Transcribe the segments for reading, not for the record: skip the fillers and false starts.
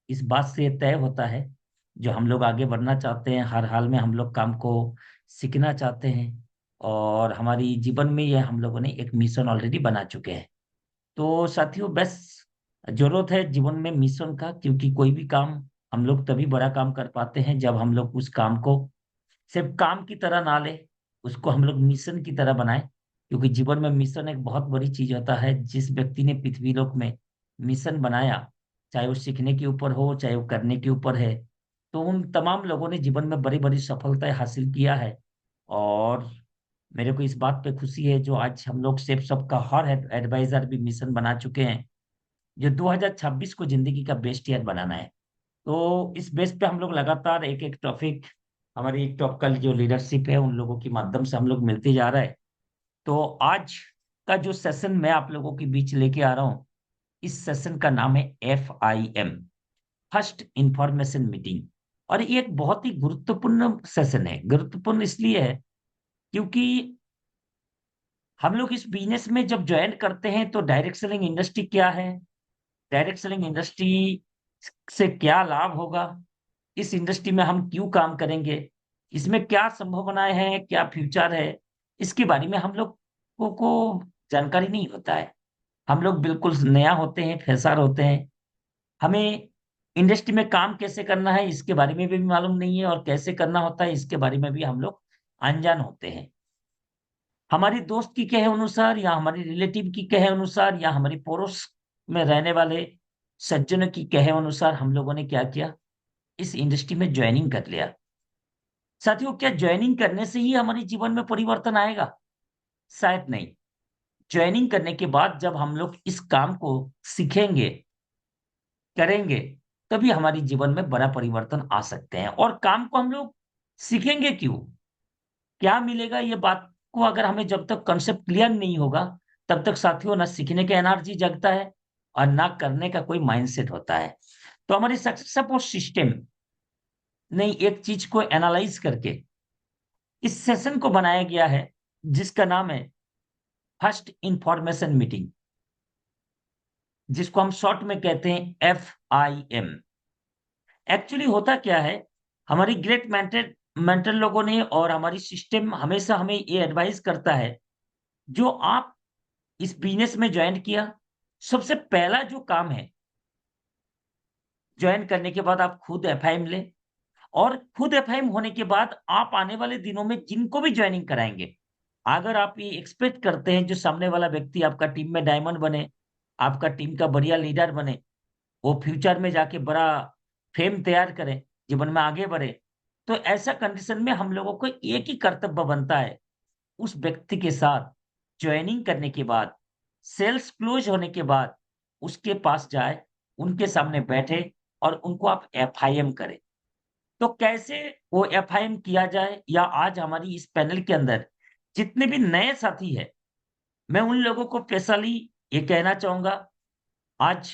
इस बात से तय होता है, जो हम लोग आगे बढ़ना चाहते हैं, हर हाल में हम लोग काम को सीखना चाहते हैं, और हमारी जीवन में यह हम लोगों ने एक मिशन ऑलरेडी बना चुके हैं। तो साथियों, बस जरूरत है जीवन में मिशन का, क्योंकि कोई भी काम हम लोग तभी बड़ा काम कर पाते हैं जब हम लोग उस काम को सिर्फ काम की तरह ना ले, उसको हम लोग मिशन की तरह बनाए। क्योंकि जीवन में मिशन एक बहुत बड़ी चीज होता है। जिस व्यक्ति ने पृथ्वी लोक में मिशन बनाया, चाहे वो सीखने के ऊपर हो चाहे वो करने के ऊपर है, तो उन तमाम लोगों ने जीवन में बड़ी बड़ी सफलताएं हासिल किया है। और मेरे को इस बात पे खुशी है, जो आज हम लोग सेफ सबका हर एडवाइजर भी मिशन बना चुके हैं, जो 2026 को जिंदगी का बेस्ट ईयर बनाना है। तो इस बेस पे हम लोग लगातार एक एक टॉपिक, हमारी एक टॉप का जो लीडरशिप है उन लोगों के माध्यम से हम लोग मिलते जा रहा है। तो आज का जो सेशन मैं आप लोगों के बीच लेके आ रहा हूँ, इस सेशन का नाम है FIM, फर्स्ट इंफॉर्मेशन मीटिंग। और ये एक बहुत ही गुरुत्वपूर्ण सेशन है। गुरुत्वपूर्ण इसलिए है क्योंकि हम लोग इस बिजनेस में जब ज्वाइन करते हैं तो डायरेक्ट सेलिंग इंडस्ट्री क्या है, डायरेक्ट सेलिंग इंडस्ट्री से क्या लाभ होगा, इस इंडस्ट्री में हम क्यों काम करेंगे, इसमें क्या संभावनाएं हैं, क्या फ्यूचर है, इसके बारे में हम लोग को जानकारी नहीं होता है। हम लोग बिल्कुल नया होते हैं, फ्रेशर होते हैं। हमें इंडस्ट्री में काम कैसे करना है इसके बारे में भी मालूम नहीं है, और कैसे करना होता है इसके बारे में भी हम लोग अनजान होते हैं। हमारी दोस्त की कहे अनुसार, या हमारी रिलेटिव की कहे अनुसार, या हमारी पड़ोस में रहने वाले सज्जनों की कहे अनुसार हम लोगों ने क्या किया, इस इंडस्ट्री में ज्वाइनिंग कर लिया। साथियों, क्या ज्वाइनिंग करने से ही हमारे जीवन में परिवर्तन आएगा? शायद नहीं। ज्वाइनिंग करने के बाद जब हम लोग इस काम को सीखेंगे, करेंगे, तभी हमारे जीवन में बड़ा परिवर्तन आ सकते हैं। और काम को हम लोग सीखेंगे क्यों, क्या मिलेगा, ये बात को अगर हमें जब तक कंसेप्ट क्लियर नहीं होगा, तब तक साथियों ना सीखने का एनर्जी जगता है और ना करने का कोई माइंडसेट होता है। तो हमारी सक्सेस सपोर्ट सिस्टम ने एक चीज को एनालाइज करके इस सेशन को बनाया गया है, जिसका नाम है फर्स्ट इंफॉर्मेशन मीटिंग, जिसको हम शॉर्ट में कहते हैं FIM। एक्चुअली होता क्या है, हमारी ग्रेट मेंटर मेंटर लोगों ने और हमारी सिस्टम हमेशा हमें ये एडवाइस करता है, जो आप इस बिजनेस में ज्वाइन किया, सबसे पहला जो काम है, ज्वाइन करने के बाद आप खुद FIM लें। और खुद FIM होने के बाद आप आने वाले दिनों में जिनको भी ज्वाइनिंग कराएंगे, अगर आप ये एक्सपेक्ट करते हैं जो सामने वाला व्यक्ति आपका टीम में डायमंड बने, आपका टीम का बढ़िया लीडर बने, वो फ्यूचर में जाके बड़ा फेम तैयार करे, जीवन में आगे बढ़े, तो ऐसा कंडीशन में हम लोगों को एक ही कर्तव्य बनता है, उस व्यक्ति के साथ ज्वाइनिंग करने के बाद, सेल्स क्लोज होने के बाद उसके पास जाए, उनके सामने बैठे और उनको आप FIM करें। तो कैसे वो FIM किया जाए, या आज हमारी इस पैनल के अंदर जितने भी नए साथी हैं, मैं उन लोगों को स्पेशली ये कहना चाहूंगा, आज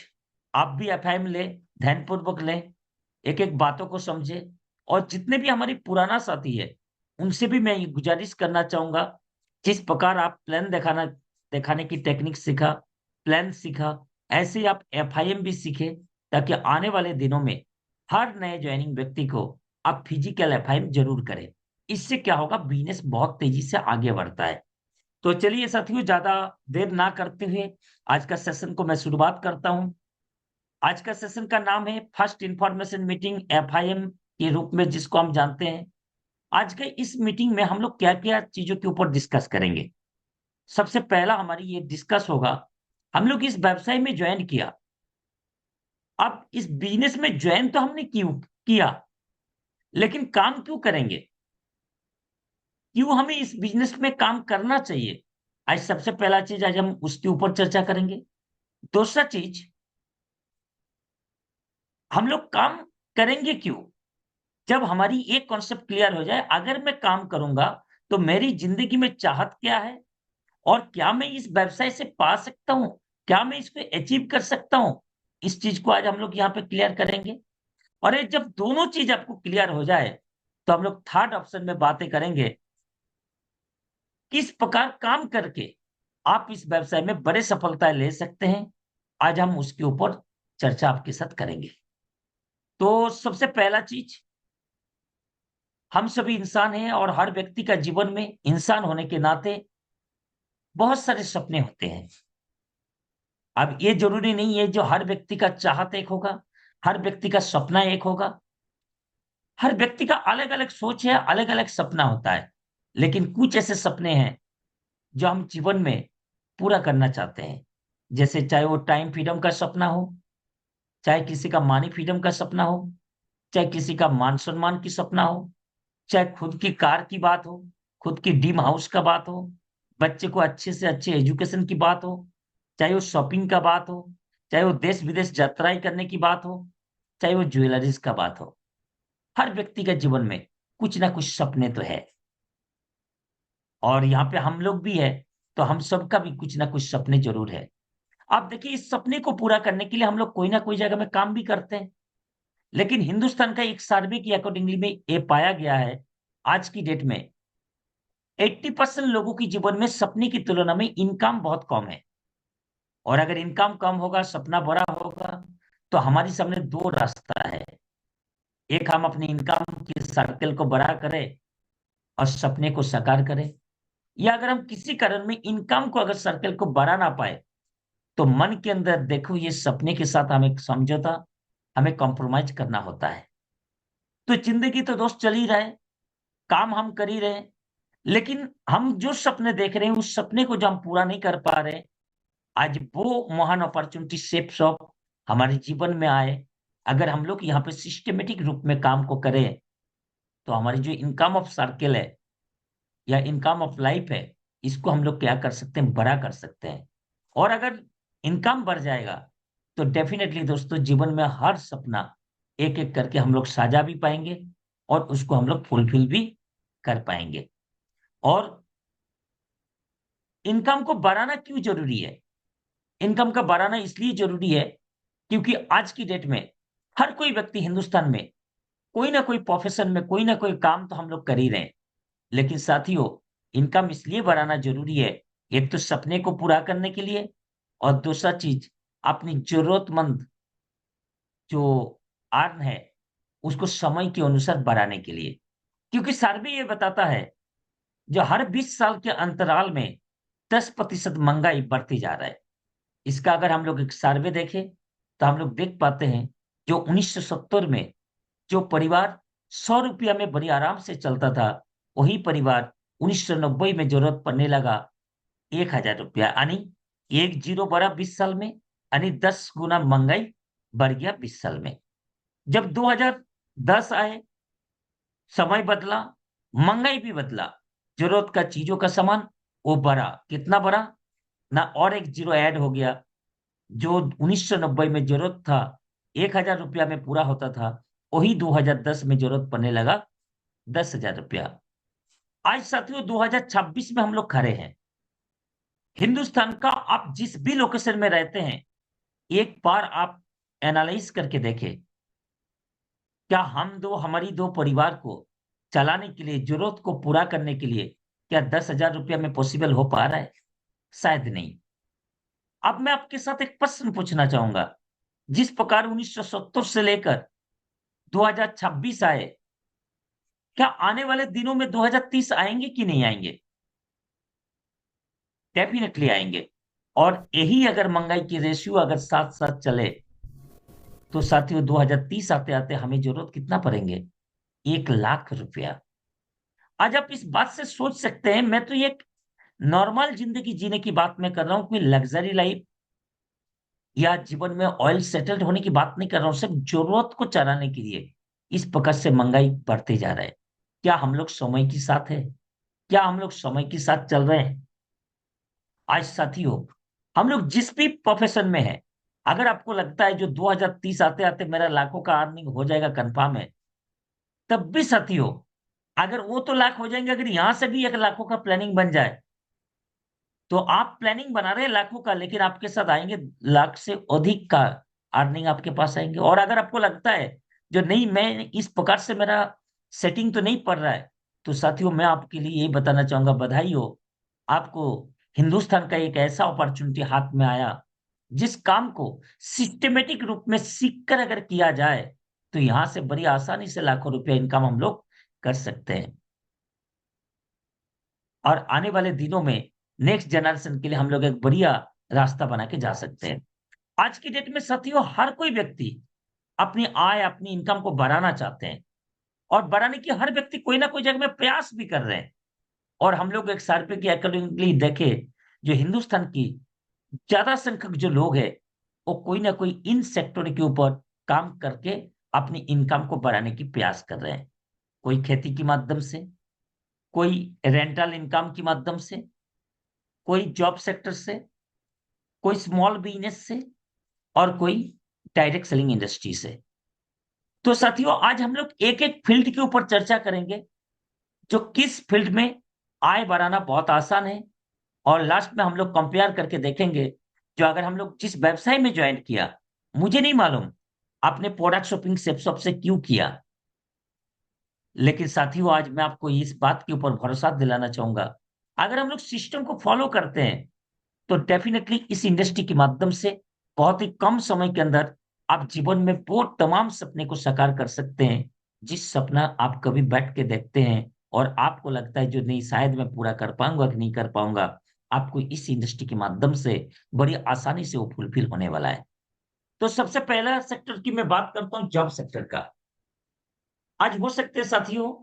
आप भी FIM लें, ध्यानपूर्वक लें, एक एक बातों को समझे। और जितने भी हमारे पुराना साथी है, उनसे भी मैं ये गुजारिश करना चाहूंगा, जिस प्रकार आप प्लान दिखाने की टेक्निक सीखा, प्लान सीखा, ऐसे ही आप FIM भी सीखे, ताकि आने वाले दिनों में हर नए ज्वाइनिंग व्यक्ति को आप फिजिकल FIM जरूर करें। इससे क्या होगा, बिजनेस बहुत तेजी से आगे बढ़ता है। तो चलिए साथियों, ज्यादा देर ना करते हुए आज का सेशन को मैं शुरुआत करता हूं। आज का सेशन का नाम है फर्स्ट इंफॉर्मेशन मीटिंग, FIM के रूप में जिसको हम जानते हैं। आज के इस मीटिंग में हम लोग क्या क्या चीजों के ऊपर डिस्कस करेंगे। सबसे पहला हमारी ये डिस्कस होगा, हम लोग इस व्यवसाय में ज्वाइन किया, अब इस बिजनेस में ज्वाइन तो हमने क्यों किया, लेकिन काम क्यों करेंगे, क्यों हमें इस बिजनेस में काम करना चाहिए। आज सबसे पहला चीज, आज हम उसके ऊपर चर्चा करेंगे। दूसरा चीज, हम लोग काम करेंगे क्यों। जब हमारी एक कॉन्सेप्ट क्लियर हो जाए, अगर मैं काम करूंगा तो मेरी जिंदगी में चाहत क्या है, और क्या मैं इस व्यवसाय से पा सकता हूं, क्या मैं इसको अचीव कर सकता हूं, इस चीज को आज हम लोग यहाँ पे क्लियर करेंगे। और ये जब दोनों चीज आपको क्लियर हो जाए, तो हम लोग थर्ड ऑप्शन में बातें करेंगे, किस प्रकार काम करके आप इस व्यवसाय में बड़े सफलताएं ले सकते हैं। आज हम उसके ऊपर चर्चा आपके साथ करेंगे। तो सबसे पहला चीज, हम सभी इंसान हैं और हर व्यक्ति का जीवन में इंसान होने के नाते बहुत सारे सपने होते हैं। अब ये जरूरी नहीं है जो हर व्यक्ति का चाहत एक होगा, हर व्यक्ति का सपना एक होगा। हर व्यक्ति का अलग अलग सोच है, अलग अलग सपना होता है। लेकिन कुछ ऐसे सपने हैं जो हम जीवन में पूरा करना चाहते हैं। जैसे चाहे वो टाइम फ्रीडम का सपना हो, चाहे किसी का मनी फ्रीडम का सपना हो, चाहे किसी का मान सम्मान की सपना हो, चाहे खुद की कार की बात हो, खुद की ड्रीम हाउस का बात हो, बच्चे को अच्छे से अच्छे एजुकेशन की बात हो, चाहे वो शॉपिंग का बात हो, चाहे वो देश विदेश यात्राएं करने की बात हो, चाहे वो ज्वेलरीज का बात हो। हर व्यक्ति के जीवन में कुछ ना कुछ सपने तो है। और यहाँ पे हम लोग भी है, तो हम सबका भी कुछ ना कुछ सपने जरूर है। आप देखिए, इस सपने को पूरा करने के लिए हम लोग कोई ना कोई जगह में काम भी करते हैं। लेकिन हिंदुस्तान का एक सर्वे के अकॉर्डिंगली में ये पाया गया है, आज की डेट में 80% लोगों के जीवन में सपने की तुलना में इनकम बहुत कम है। और अगर इनकम कम होगा, सपना बड़ा होगा, तो हमारे सामने दो रास्ता है। एक, हम अपनी इनकम के सर्कल को बड़ा करें और सपने को साकार करें। या अगर हम किसी कारण में इनकम को, अगर सर्कल को बढ़ा ना पाए, तो मन के अंदर देखो, ये सपने के साथ हमें समझौता, हमें कॉम्प्रोमाइज करना होता है। तो जिंदगी तो दोस्त चल ही रहा है, काम हम कर ही रहे हैं। लेकिन हम जो सपने देख रहे हैं, उस सपने को जो हम पूरा नहीं कर पा रहे, आज वो महान अपॉर्चुनिटी शेप्स ऑफ हमारे जीवन में आए। अगर हम लोग यहाँ पे सिस्टमेटिक रूप में काम को करें, तो हमारी जो इनकम ऑफ सर्कल है या इनकम ऑफ लाइफ है, इसको हम लोग क्या कर सकते हैं, बड़ा कर सकते हैं। और अगर इनकम बढ़ जाएगा, तो डेफिनेटली दोस्तों, जीवन में हर सपना एक एक करके हम लोग साझा भी पाएंगे और उसको हम लोग फुलफिल भी कर पाएंगे। और इनकम को बढ़ाना क्यों जरूरी है? इनकम का बढ़ाना इसलिए जरूरी है क्योंकि आज की डेट में हर कोई व्यक्ति हिंदुस्तान में कोई ना कोई प्रोफेशन में कोई ना कोई काम तो हम लोग कर ही रहे हैं। लेकिन साथियों, इनकम इसलिए बढ़ाना जरूरी है, एक तो सपने को पूरा करने के लिए, और दूसरा चीज, अपनी जरूरतमंद जो अर्न है उसको समय के अनुसार बढ़ाने के लिए। क्योंकि सर्वे ये बताता है, जो हर 20 साल के अंतराल में 10% महंगाई बढ़ती जा रहा है। इसका अगर हम लोग एक सर्वे देखें, तो हम लोग देख पाते हैं, जो 1970 में जो परिवार 100 रुपया में बड़ी आराम से चलता था, वही परिवार 1990 में जरूरत पड़ने लगा 1,000 रुपया। यानी एक जीरो बढ़ा 20 साल में, यानी 10 गुना महंगाई बढ़ गया 20 साल में। जब 2010 आए, समय बदला, महंगाई भी बदला, जरूरत का चीजों का सामान वो बढ़ा। कितना बढ़ा ना, और एक जीरो ऐड हो गया। जो 1990 में जरूरत था 1,000 रुपया में पूरा होता था, वही 2010 में जरूरत पड़ने लगा 10,000 रुपया। आज साथियों 2026 में हम लोग खड़े हैं। हिंदुस्तान का आप जिस भी लोकेशन में रहते हैं, एक बार आप एनालाइज करके देखें, क्या हम दो, हमारी दो परिवार को चलाने के लिए, जरूरत को पूरा करने के लिए, क्या 10,000 रुपया में पॉसिबल हो पा रहा है? शायद नहीं। अब मैं आपके साथ एक प्रश्न पूछना चाहूंगा। जिस प्रकार 1970 से लेकर 2026 आए, क्या आने वाले दिनों में 2030 आएंगे कि नहीं आएंगे? डेफिनेटली आएंगे। और यही अगर महंगाई की रेशियो अगर साथ साथ चले, तो साथियों 2030 आते आते हमें जरूरत कितना पड़ेंगे? 1,00,000 रुपया। आज आप इस बात से सोच सकते हैं, मैं तो ये नॉर्मल जिंदगी जीने की बात मैं कर रहा हूं, कोई लग्जरी लाइफ या जीवन में ऑयल सेटल्ड होने की बात नहीं कर रहा हूं। सिर्फ जरूरत को चलाने के लिए इस प्रकार से महंगाई बढ़ते जा रहा है। क्या हम लोग समय के साथ है? क्या हम लोग समय के साथ चल रहे हैं? आज साथियों, हम लोग जिस भी प्रोफेशन में है, अगर आपको लगता है जो 2030 आते आते मेरा लाखों का अर्निंग हो जाएगा, कंफर्म है, तब भी साथियों, अगर वो तो लाख हो जाएंगे, अगर यहां से भी 1,00,000 का प्लानिंग बन जाए, तो आप प्लानिंग बना रहे हैं लाखों का, लेकिन आपके साथ आएंगे लाख से अधिक का अर्निंग आपके पास आएंगे। और अगर आपको लगता है जो नहीं, मैं इस प्रकार से मेरा सेटिंग तो नहीं पड़ रहा है, तो साथियों मैं आपके लिए यही बताना चाहूंगा, बधाई हो आपको। हिंदुस्तान का एक ऐसा अपॉर्चुनिटी हाथ में आया, जिस काम को सिस्टमेटिक रूप में सीख कर अगर किया जाए, तो यहां से बड़ी आसानी से लाखों रुपया इनकम हम लोग कर सकते हैं। और आने वाले दिनों में नेक्स्ट जनरेशन के लिए हम लोग एक बढ़िया रास्ता बना के जा सकते हैं। आज की डेट में साथियों हर कोई व्यक्ति अपनी आय, अपनी इनकम को बढ़ाना चाहते हैं, और बढ़ाने की हर व्यक्ति कोई ना कोई जगह में प्रयास भी कर रहे हैं। और हम लोग एक सर्वे के अकॉर्डिंगली देखे, जो हिंदुस्तान की ज्यादा संख्यक जो लोग हैं, वो कोई ना कोई इन सेक्टर के ऊपर काम करके अपनी इनकम को बढ़ाने की प्रयास कर रहे हैं। कोई खेती के माध्यम से, कोई रेंटल इनकम के माध्यम से, कोई जॉब सेक्टर से, कोई स्मॉल बिजनेस से, और कोई डायरेक्ट सेलिंग इंडस्ट्री से। तो साथियों आज हम लोग एक एक फील्ड के ऊपर चर्चा करेंगे, जो किस फील्ड में आय बढ़ाना बहुत आसान है। और लास्ट में हम लोग कंपेयर करके देखेंगे, जो अगर हम लोग जिस व्यवसाय में ज्वाइन किया, मुझे नहीं मालूम आपने प्रोडक्ट शॉपिंग शॉप से क्यों किया, लेकिन साथियों आज मैं आपको इस बात के ऊपर भरोसा दिलाना चाहूंगा, अगर हम लोग सिस्टम को फॉलो करते हैं तो डेफिनेटली इस इंडस्ट्री के माध्यम से बहुत ही कम समय के अंदर आप जीवन में वो तमाम सपने को साकार कर सकते हैं, जिस सपना आप कभी बैठ के देखते हैं और आपको लगता है जो नहीं शायद मैं पूरा कर पाऊंगा कि नहीं कर पाऊंगा, आपको इस इंडस्ट्री के माध्यम से बड़ी आसानी से वो फुलफिल होने वाला है। तो सबसे पहला सेक्टर की मैं बात करता हूँ, जॉब सेक्टर का। आज हो सकते हैं साथियों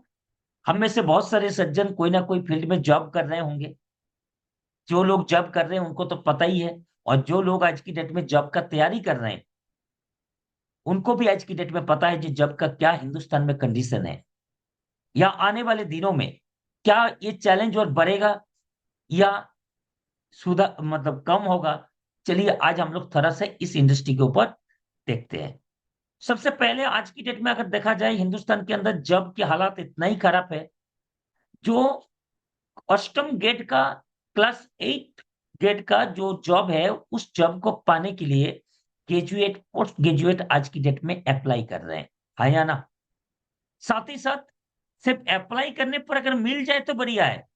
हम में से बहुत सारे सज्जन कोई ना कोई फील्ड में जॉब कर रहे होंगे। जो लोग जॉब कर रहे हैं उनको तो पता ही है, और जो लोग आज की डेट में जॉब का तैयारी कर रहे हैं उनको भी आज की डेट में पता है कि जॉब का क्या हिंदुस्तान में कंडीशन है, या आने वाले दिनों में क्या ये चैलेंज और बढ़ेगा या सुधा मतलब कम होगा। चलिए आज हम लोग थोड़ा सा इस इंडस्ट्री के ऊपर देखते हैं। सबसे पहले आज की डेट में अगर देखा जाए, हिंदुस्तान के अंदर जॉब की हालात इतना ही खराब है, जो अष्टम गेट का, क्लास 8 गेट का जो जॉब है, उस जॉब को पाने के लिए ग्रेजुएट, पोस्ट ग्रेजुएट आज की डेट में अप्लाई कर रहे हैं, है या ना। साथ ही साथ सिर्फ अप्लाई करने पर अगर मिल जाए तो बढ़िया है,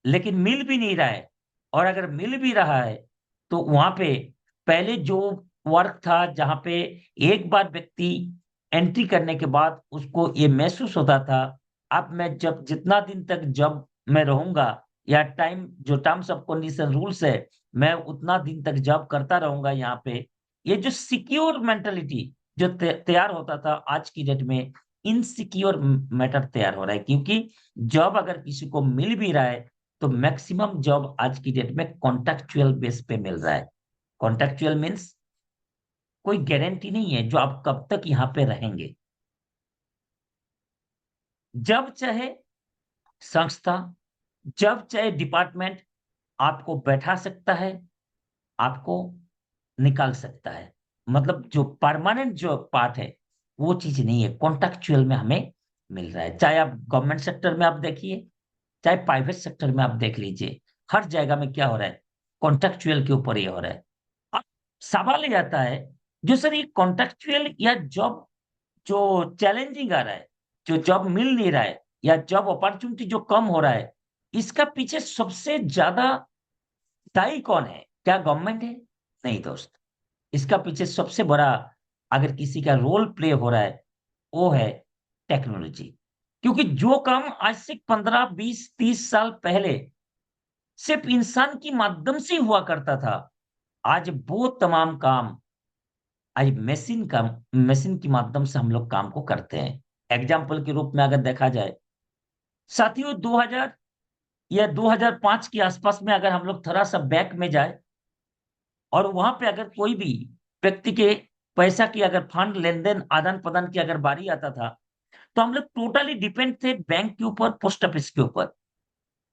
लेकिन मिल भी नहीं रहा है। और अगर मिल भी रहा है तो वहां पे पहले जो वर्क था, जहां पे एक बार व्यक्ति एंट्री करने के बाद उसको ये महसूस होता था, अब मैं जब जितना दिन तक जब मैं रहूंगा, या टाइम जो टर्म्स ऑफ कंडीशन रूल्स है, मैं उतना दिन तक जॉब करता रहूंगा यहाँ पे, ये जो सिक्योर मेंटेलिटी जो तैयार होता था, आज की डेट में इनसिक्योर मैटर तैयार हो रहा है। क्योंकि जॉब अगर किसी को मिल भी रहा है तो मैक्सिमम जॉब आज की डेट में कॉन्ट्रेक्चुअल बेस पे मिल रहा है। कॉन्ट्रेक्चुअल मीन्स कोई गारंटी नहीं है जो आप कब तक यहाँ पे रहेंगे। जब चाहे संस्था, जब चाहे डिपार्टमेंट आपको बैठा सकता है, आपको निकाल सकता है। मतलब जो परमानेंट जो पार्ट है वो चीज नहीं है, कॉन्ट्रेक्चुअल में हमें मिल रहा है। चाहे आप गवर्नमेंट सेक्टर में आप देखिए, चाहे प्राइवेट सेक्टर में आप देख लीजिए, हर जगह में क्या हो रहा है, कॉन्ट्रेक्चुअल के ऊपर ये हो रहा है। अब सवाल ये आता है, जो सर ये कॉन्ट्रेक्चुअल या जॉब जो चैलेंजिंग आ रहा है, जो जॉब मिल नहीं रहा है, या जॉब अपॉर्चुनिटी जो कम हो रहा है, इसका पीछे सबसे ज्यादा दायी कौन है? क्या गवर्नमेंट है? नहीं दोस्त, इसका पीछे सबसे बड़ा अगर किसी का रोल प्ले हो रहा है, वो है टेक्नोलॉजी। क्योंकि जो काम आज से 15 20 30 साल पहले सिर्फ इंसान की माध्यम से हुआ करता था, आज वो तमाम काम आज मशीन के माध्यम से हम लोग काम को करते हैं। एग्जाम्पल के रूप में अगर देखा जाए साथियों, 2000 या 2005 के आसपास में अगर हम लोग थोड़ा सा बैक में जाए, और वहां पे अगर कोई भी व्यक्ति के पैसा की अगर फंड लेन देन आदान प्रदान की अगर बारी आता था, तो हम लोग टोटली डिपेंड थे बैंक के ऊपर, पोस्ट ऑफिस के ऊपर,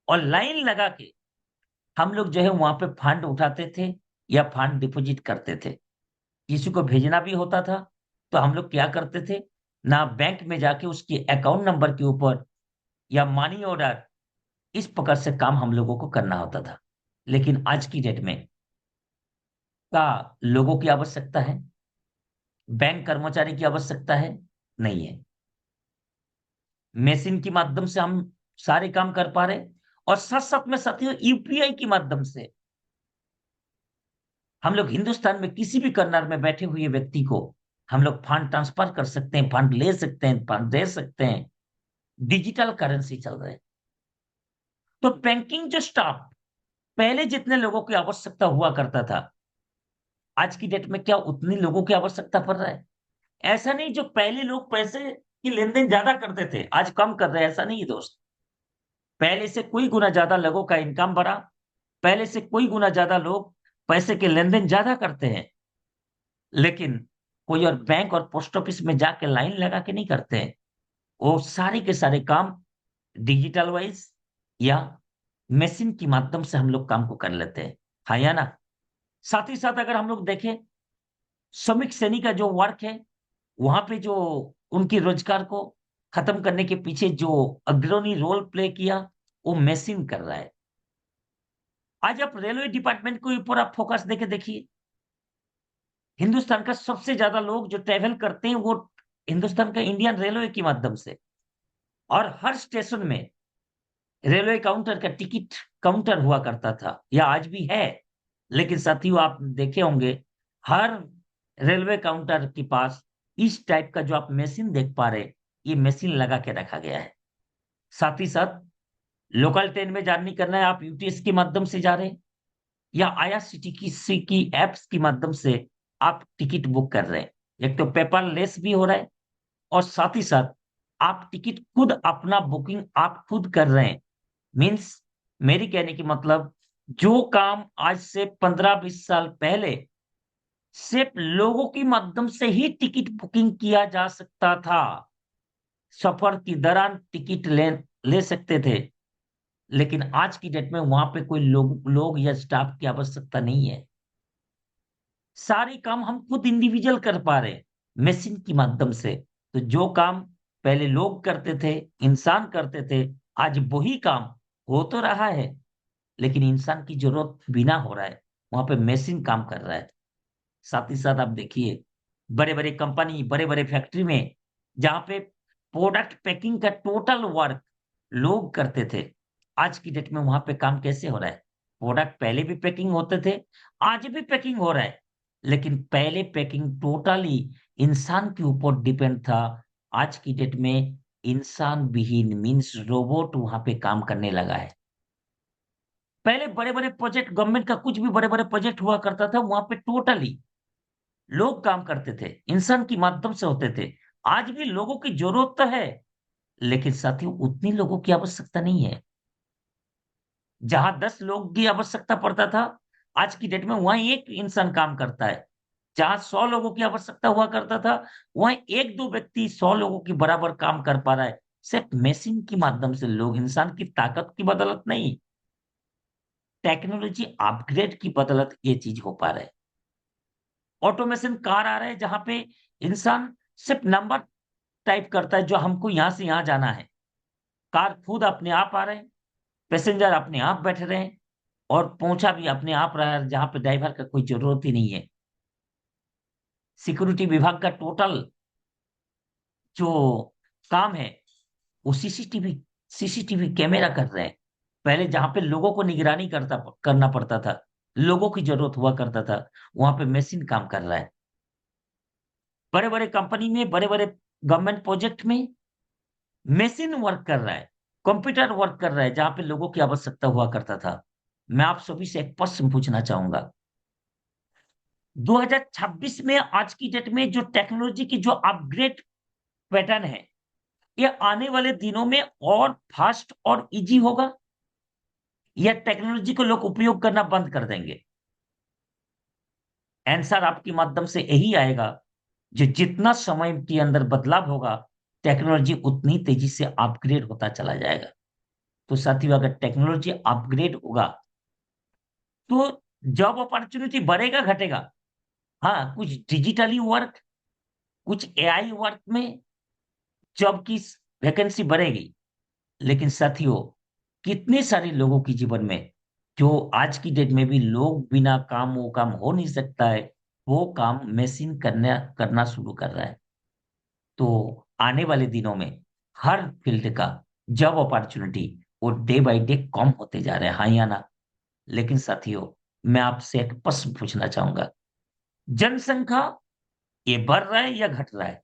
और लाइन लगा के हम लोग जो है वहां पे फंड उठाते थे या फंड डिपॉजिट करते थे। किसी को भेजना भी होता था तो हम लोग क्या करते थे, ना बैंक में जाके उसके अकाउंट नंबर के ऊपर या मनी ऑर्डर, इस प्रकार से काम हम लोगों को करना होता था। लेकिन आज की डेट में क्या लोगों की आवश्यकता है? बैंक कर्मचारी की आवश्यकता है? नहीं है। मशीन के माध्यम से हम सारे काम कर पा रहे, और साथ साथ में साथियों यूपीआई के माध्यम से हम लोग हिंदुस्तान में किसी भी कर्नल में बैठे हुए व्यक्ति को हम लोग फंड ट्रांसफर कर सकते हैं, फंड ले सकते हैं, फंड दे सकते हैं। डिजिटल करेंसी चल रहे हैं। तो बैंकिंग जो स्टाफ, पहले जितने लोगों की आवश्यकता हुआ करता था, आज की डेट में क्या उतनी लोगों की आवश्यकता पड़ रहा है? ऐसा नहीं, जो पहले लोग पैसे की लेन देन ज्यादा करते थे आज कम कर रहे हैं, ऐसा नहीं है दोस्त। पहले से कोई गुना ज्यादा लोगों का इनकम बढ़ा। पहले से कोई गुना ज्यादा लोग पैसे के लेन देन ज्यादा करते हैं। लेकिन कोई और बैंक और पोस्ट ऑफिस में जाके लाइन लगा के नहीं करते हैं। वो सारे के सारे काम डिजिटल वाइज या मशीन के माध्यम से हम लोग काम को कर लेते हैं। हाँ या ना? साथ ही साथ अगर हम लोग देखें, श्रमिक श्रेणी का जो वर्क है, वहां पे जो उनकी रोजगार को खत्म करने के पीछे जो अग्रणी रोल प्ले किया, वो मशीन कर रहा है। आज आप रेलवे डिपार्टमेंट के ऊपर आप फोकस देके देखिए। हिंदुस्तान का सबसे ज्यादा लोग जो ट्रेवल करते हैं वो हिंदुस्तान का इंडियन रेलवे के माध्यम से। और हर स्टेशन में रेलवे काउंटर का टिकट काउंटर हुआ करता था, या आज भी है। लेकिन साथियों, आप देखे होंगे हर रेलवे काउंटर के पास इस टाइप का जो आप मशीन देख पा रहे, ये मशीन लगा के रखा गया है। साथ ही साथ लोकल ट्रेन में जर्नी करना है, आप यूटीएस के माध्यम से जा रहे हैं या आईआरसीटी की एप्स के माध्यम से आप टिकट बुक कर रहे हैं। एक तो पेपरलेस भी हो रहा है, और साथ ही साथ आप टिकट खुद अपना बुकिंग आप खुद कर रहे हैं। मीन्स, मेरी कहने की मतलब, जो काम आज से 15-20 साल पहले सिर्फ लोगों के माध्यम से ही टिकट बुकिंग किया जा सकता था, सफर के दौरान टिकट ले सकते थे। लेकिन आज की डेट में वहां पे कोई लोग या स्टाफ की आवश्यकता नहीं है। सारे काम हम खुद इंडिविजुअल कर पा रहे हैं मशीन के माध्यम से। तो जो काम पहले लोग करते थे, इंसान करते थे, आज वही काम हो तो रहा है, लेकिन इंसान की जरूरत बिना हो रहा है, वहां पे मशीन काम कर रहा है। साथ ही साथ आप देखिए, बड़े बड़े कंपनी, बड़े बड़े फैक्ट्री में जहां पे प्रोडक्ट पैकिंग का टोटल वर्क लोग करते थे, आज की डेट में वहां पे काम कैसे हो रहा है? प्रोडक्ट पहले भी पैकिंग होते थे, आज भी पैकिंग हो रहा है, लेकिन पहले पैकिंग टोटली इंसान के ऊपर डिपेंड था। आज की डेट में इंसान विहीन मीन्स रोबोट वहां पे काम करने लगा है। पहले बड़े बड़े प्रोजेक्ट, गवर्नमेंट का कुछ भी बड़े बड़े प्रोजेक्ट हुआ करता था, वहां पे टोटली लोग काम करते थे, इंसान के माध्यम से होते थे। आज भी लोगों की जरूरत तो है, लेकिन साथियों उतनी लोगों की आवश्यकता नहीं है। जहां 10 लोग की आवश्यकता पड़ता था, आज की डेट में वहां एक इंसान काम करता है। जहां 100 लोगों की आवश्यकता हुआ करता था, वहां एक दो व्यक्ति 100 लोगों की बराबर काम कर पा रहा है। सिर्फ मशीन के माध्यम से, लोग इंसान की ताकत की बदौलत नहीं, टेक्नोलॉजी अपग्रेड की बदौलत ये चीज हो पा रहा है। ऑटोमेशन कार आ रहा है, जहां पे इंसान सिर्फ नंबर टाइप करता है, जो हमको यहां से यहां जाना है। कार खुद अपने आप आ रहे हैं, पैसेंजर अपने आप बैठ रहे हैं, और पहुंचा भी अपने आप रहा है, जहां पे ड्राइवर का कोई जरूरत ही नहीं है। सिक्योरिटी विभाग का टोटल जो काम है, वो सीसीटीवी कैमरा कर रहे हैं। पहले जहां पे लोगों को निगरानी करना पड़ता था, लोगों की जरूरत हुआ करता था, वहां पे मशीन काम कर रहा है। बड़े बड़े कंपनी में, बड़े बड़े गवर्नमेंट प्रोजेक्ट में मशीन वर्क कर रहा है, कंप्यूटर वर्क कर रहा है, जहां पे लोगों की आवश्यकता हुआ करता था। मैं आप सभी से एक प्रश्न पूछना चाहूंगा, 2026 में, आज की डेट में जो टेक्नोलॉजी की जो अपग्रेड पैटर्न है, ये आने वाले दिनों में और फास्ट और इजी होगा, या टेक्नोलॉजी को लोग उपयोग करना बंद कर देंगे? आंसर आपके माध्यम से यही आएगा, जो जितना समय के अंदर बदलाव होगा, टेक्नोलॉजी उतनी तेजी से अपग्रेड होता चला जाएगा। तो साथियों, अगर टेक्नोलॉजी अपग्रेड होगा, तो जॉब अपॉर्चुनिटी बढ़ेगा घटेगा? हाँ, कुछ डिजिटली वर्क, कुछ एआई वर्क में जॉब की वैकेंसी बढ़ेगी। लेकिन साथियों, कितने सारे लोगों के जीवन में, जो आज की डेट में भी लोग बिना काम, वो काम हो नहीं सकता है, वो काम मशीन करना शुरू कर रहा है। तो आने वाले दिनों में हर फील्ड का जॉब अपॉर्चुनिटी वो डे बाय डे कम होते जा रहे हैं। हाँ या ना? लेकिन साथियों, मैं आपसे एक प्रश्न पूछना चाहूंगा, जनसंख्या ये बढ़ रहा है या घट रहा है?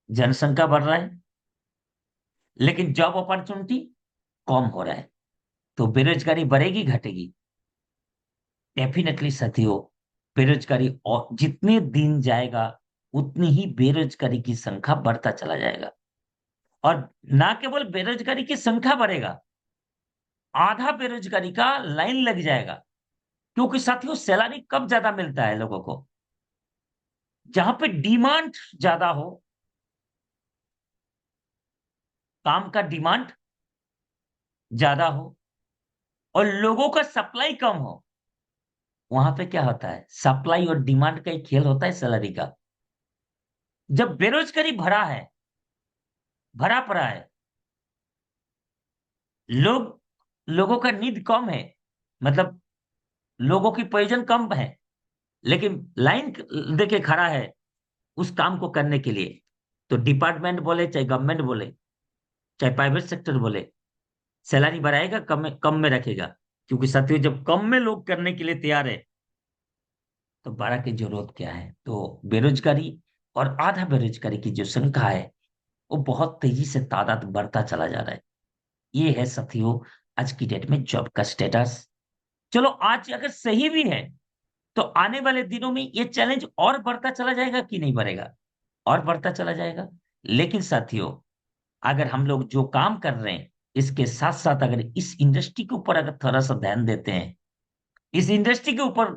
जनसंख्या बढ़ रहा है, लेकिन जॉब अपॉर्चुनिटी कम हो रहा है। तो बेरोजगारी बढ़ेगी घटेगी? डेफिनेटली साथियों, बेरोजगारी और जितने दिन जाएगा उतनी ही बेरोजगारी की संख्या बढ़ता चला जाएगा। और ना केवल बेरोजगारी की संख्या बढ़ेगा, आधा बेरोजगारी का लाइन लग जाएगा। क्योंकि साथियों, सैलरी कब ज्यादा मिलता है लोगों को? जहां पे डिमांड ज्यादा हो, काम का डिमांड ज्यादा हो और लोगों का सप्लाई कम हो। वहां पे क्या होता है? सप्लाई और डिमांड का एक खेल होता है सैलरी का। जब बेरोजगारी भरा पड़ा है, लोग लोगों का नीड कम है, मतलब लोगों की प्रयोजन कम है, लेकिन लाइन देके खड़ा है उस काम को करने के लिए। तो डिपार्टमेंट बोले, चाहे गवर्नमेंट बोले, चाहे प्राइवेट सेक्टर बोले, सैलरी बढ़ाएगा, कम में रखेगा। क्योंकि साथियों, जब कम में लोग करने के लिए तैयार है, तो बढ़ा की जरूरत क्या है? तो बेरोजगारी और आधा बेरोजगारी की जो संख्या है, वो बहुत तेजी से तादाद बढ़ता चला जा रहा है। ये है साथियों आज की डेट में जॉब का स्टेटस। चलो, आज अगर सही भी है, तो आने वाले दिनों में ये चैलेंज और बढ़ता चला जाएगा कि नहीं बढ़ेगा? और बढ़ता चला जाएगा। लेकिन साथियों, अगर हम लोग जो काम कर रहे हैं, इसके साथ साथ अगर इस इंडस्ट्री के ऊपर अगर थोड़ा सा ध्यान देते हैं, इस इंडस्ट्री के ऊपर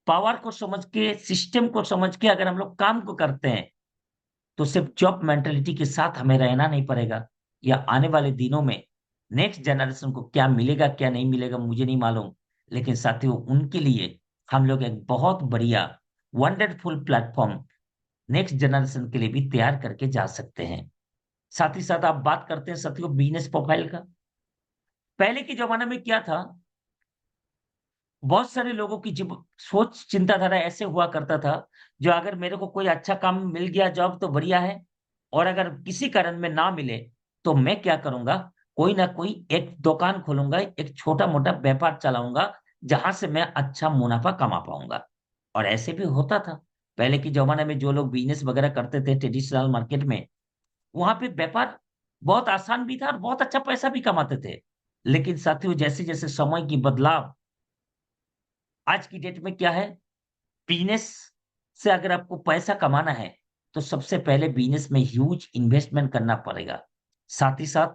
पावर को समझ के, सिस्टम को समझ के अगर हम लोग काम को करते हैं, तो सिर्फ जॉब मेंटेलिटी के साथ हमें रहना नहीं पड़ेगा। या आने वाले दिनों में नेक्स्ट जनरेशन को क्या मिलेगा क्या नहीं मिलेगा मुझे नहीं मालूम, लेकिन साथियों, उनके लिए हम लोग एक बहुत बढ़िया वंडरफुल प्लेटफॉर्म नेक्स्ट जनरेशन के लिए भी तैयार करके जा सकते हैं। साथ ही साथ आप बात करते हैं साथियों बिजनेस प्रोफाइल का। पहले के जमाने में क्या था? बहुत सारे लोगों की सोच चिंताधारा ऐसे हुआ करता था, जो अगर मेरे को कोई अच्छा काम मिल गया, जॉब तो बढ़िया है, और अगर किसी कारण में ना मिले, तो मैं क्या करूंगा? कोई ना कोई एक दुकान खोलूंगा, एक छोटा मोटा व्यापार चलाऊंगा, जहां से मैं अच्छा मुनाफा कमा पाऊंगा। और ऐसे भी होता था। पहले के जमाने में जो लोग बिजनेस वगैरह करते थे ट्रेडिशनल मार्केट में, वहां पे व्यापार बहुत आसान भी था और बहुत अच्छा पैसा भी कमाते थे। लेकिन साथियों, जैसे जैसे समय की बदलाव, आज की डेट में क्या है? बिजनेस से अगर आपको पैसा कमाना है, तो सबसे पहले बिजनेस में ह्यूज इन्वेस्टमेंट करना पड़ेगा। साथ ही साथ,